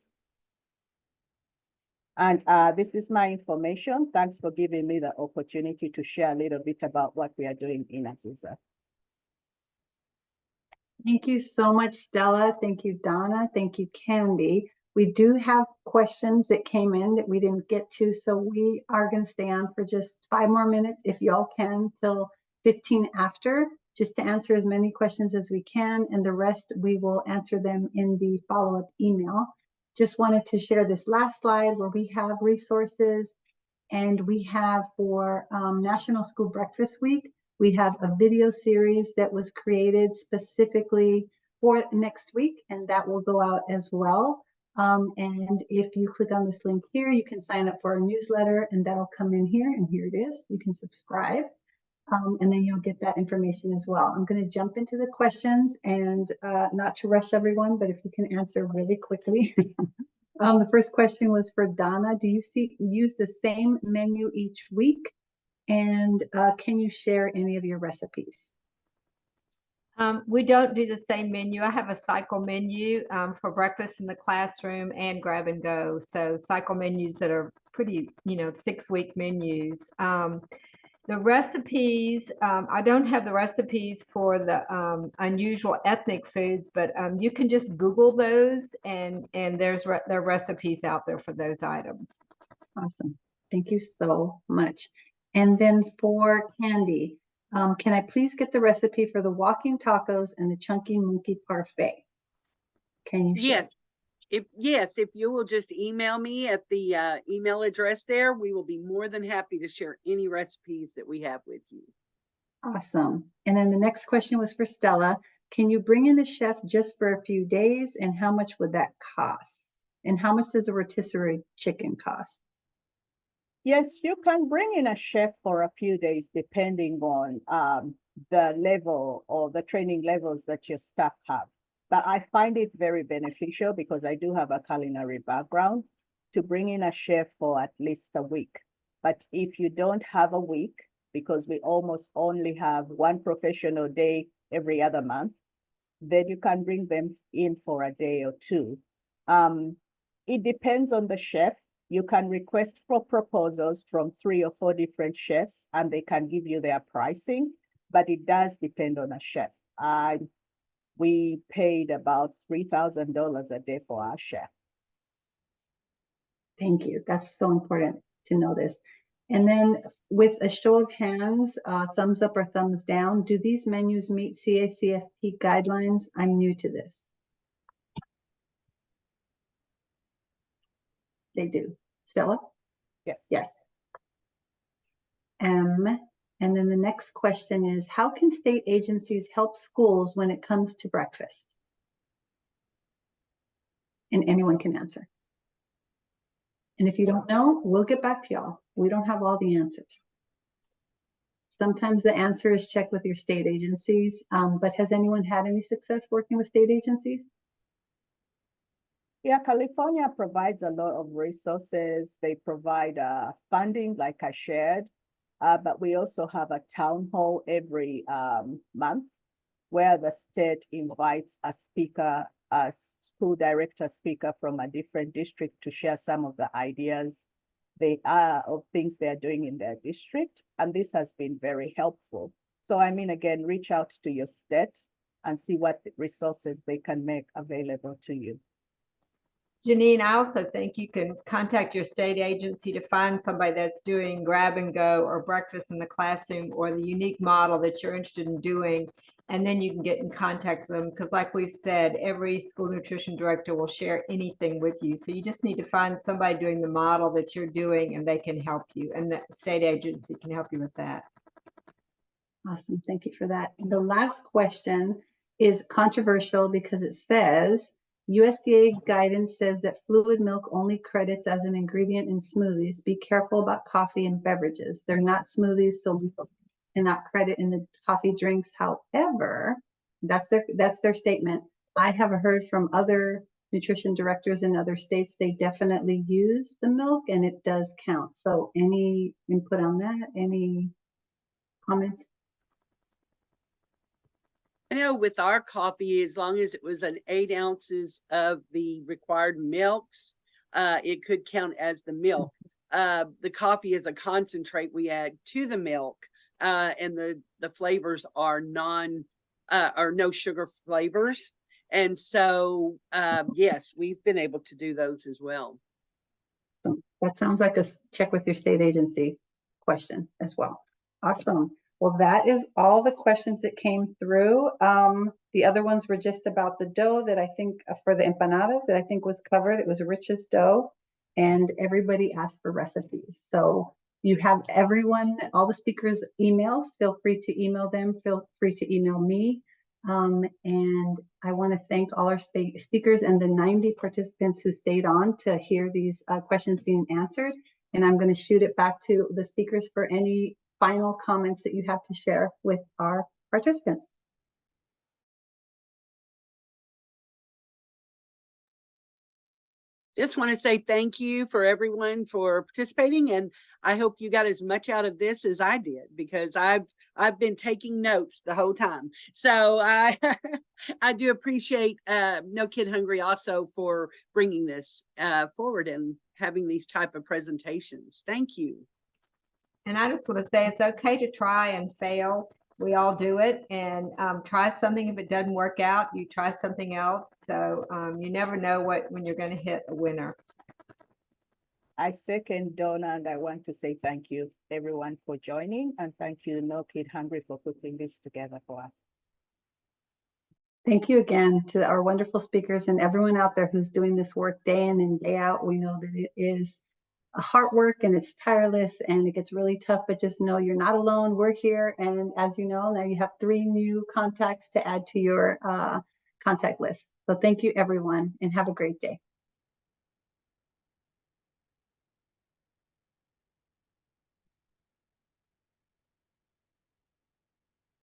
Speaker 4: And this is my information. Thanks for giving me the opportunity to share a little bit about what we are doing in Azusa.
Speaker 1: Thank you so much, Stella. Thank you, Donna. Thank you, Candy. We do have questions that came in that we didn't get to, so we are going to stay on for just 5 more minutes, if y'all can, till 15 after, just to answer as many questions as we can, and the rest we will answer them in the follow-up email. Just wanted to share this last slide where we have resources, and we have for National School Breakfast Week, we have a video series that was created specifically for next week, and that will go out as well. And if you click on this link here, you can sign up for our newsletter, and that'll come in here, and here it is. You can subscribe, and then you'll get that information as well. I'm going to jump into the questions, and not to rush everyone, but if you can answer really quickly. The first question was for Donna. Do you use the same menu each week? And can you share any of your recipes?
Speaker 2: We don't do the same menu. I have a cycle menu for breakfast in the classroom and grab and go. So cycle menus that are pretty, 6-week menus. The recipes, I don't have the recipes for the unusual ethnic foods, but you can just Google those, and there are recipes out there for those items.
Speaker 1: Awesome. Thank you so much. And then for Candy, can I please get the recipe for the walking tacos and the chunky monkey parfait? Can you share?
Speaker 3: If you will just email me at the email address there, we will be more than happy to share any recipes that we have with you.
Speaker 1: Awesome. And then the next question was for Stella. Can you bring in a chef just for a few days, and how much would that cost? And how much does a rotisserie chicken cost?
Speaker 4: Yes, you can bring in a chef for a few days, depending on the level or the training levels that your staff have. But I find it very beneficial, because I do have a culinary background, to bring in a chef for at least a week. But if you don't have a week, because we almost only have one professional day every other month, then you can bring them in for a day or two. It depends on the chef. You can request for proposals from 3 or 4 different chefs, and they can give you their pricing, but it does depend on a chef. We paid about $3,000 a day for our chef.
Speaker 1: Thank you. That's so important to know this. And then with a show of hands, thumbs up or thumbs down, do these menus meet CACFP guidelines? I'm new to this. They do. Stella?
Speaker 4: Yes.
Speaker 1: Yes. And then the next question is, how can state agencies help schools when it comes to breakfast? And anyone can answer. And if you don't know, we'll get back to y'all. We don't have all the answers. Sometimes the answer is check with your state agencies, but has anyone had any success working with state agencies?
Speaker 4: Yeah, California provides a lot of resources. They provide funding, like I shared, but we also have a town hall every month where the state invites a speaker, a school director speaker from a different district, to share some of the ideas of things they are doing in their district. And this has been very helpful. So I mean, again, reach out to your state and see what resources they can make available to you.
Speaker 2: Janine, I also think you can contact your state agency to find somebody that's doing grab and go or breakfast in the classroom, or the unique model that you're interested in doing. And then you can get in contact with them, because like we've said, every school nutrition director will share anything with you. So you just need to find somebody doing the model that you're doing, and they can help you. And the state agency can help you with that.
Speaker 1: Awesome. Thank you for that. And the last question is controversial, because it says, USDA guidance says that fluid milk only credits as an ingredient in smoothies. Be careful about coffee and beverages. They're not smoothies, so we cannot credit in the coffee drinks. However, that's their statement. I have heard from other nutrition directors in other states, they definitely use the milk and it does count. So any input on that? Any comments?
Speaker 3: I know with our coffee, as long as it was an 8 ounces of the required milks, it could count as the milk. The coffee is a concentrate we add to the milk, and the flavors are no sugar flavors. And so, yes, we've been able to do those as well.
Speaker 1: So that sounds like a check with your state agency question as well. Awesome. Well, that is all the questions that came through. The other ones were just about the dough that I think for the empanadas that I think was covered. It was richest dough, and everybody asked for recipes. So you have everyone, all the speakers' emails. Feel free to email them. Feel free to email me. And I want to thank all our speakers and the 90 participants who stayed on to hear these questions being answered. And I'm going to shoot it back to the speakers for any final comments that you have to share with our participants.
Speaker 3: Just want to say thank you for everyone for participating, and I hope you got as much out of this as I did, because I've been taking notes the whole time. So I do appreciate No Kid Hungry also for bringing this forward and having these type of presentations. Thank you.
Speaker 2: And I just want to say it's okay to try and fail. We all do it, and try something. If it doesn't work out, you try something else. So you never know when you're going to hit a winner.
Speaker 4: I second Donna, and I want to say thank you, everyone, for joining, and thank you, No Kid Hungry, for putting this together for us.
Speaker 1: Thank you again to our wonderful speakers and everyone out there who's doing this work day in and day out. We know that it is a hard work and it's tireless and it gets really tough, but just know you're not alone. We're here. And as you know, now you have 3 new contacts to add to your contact list. So thank you, everyone, and have a great day.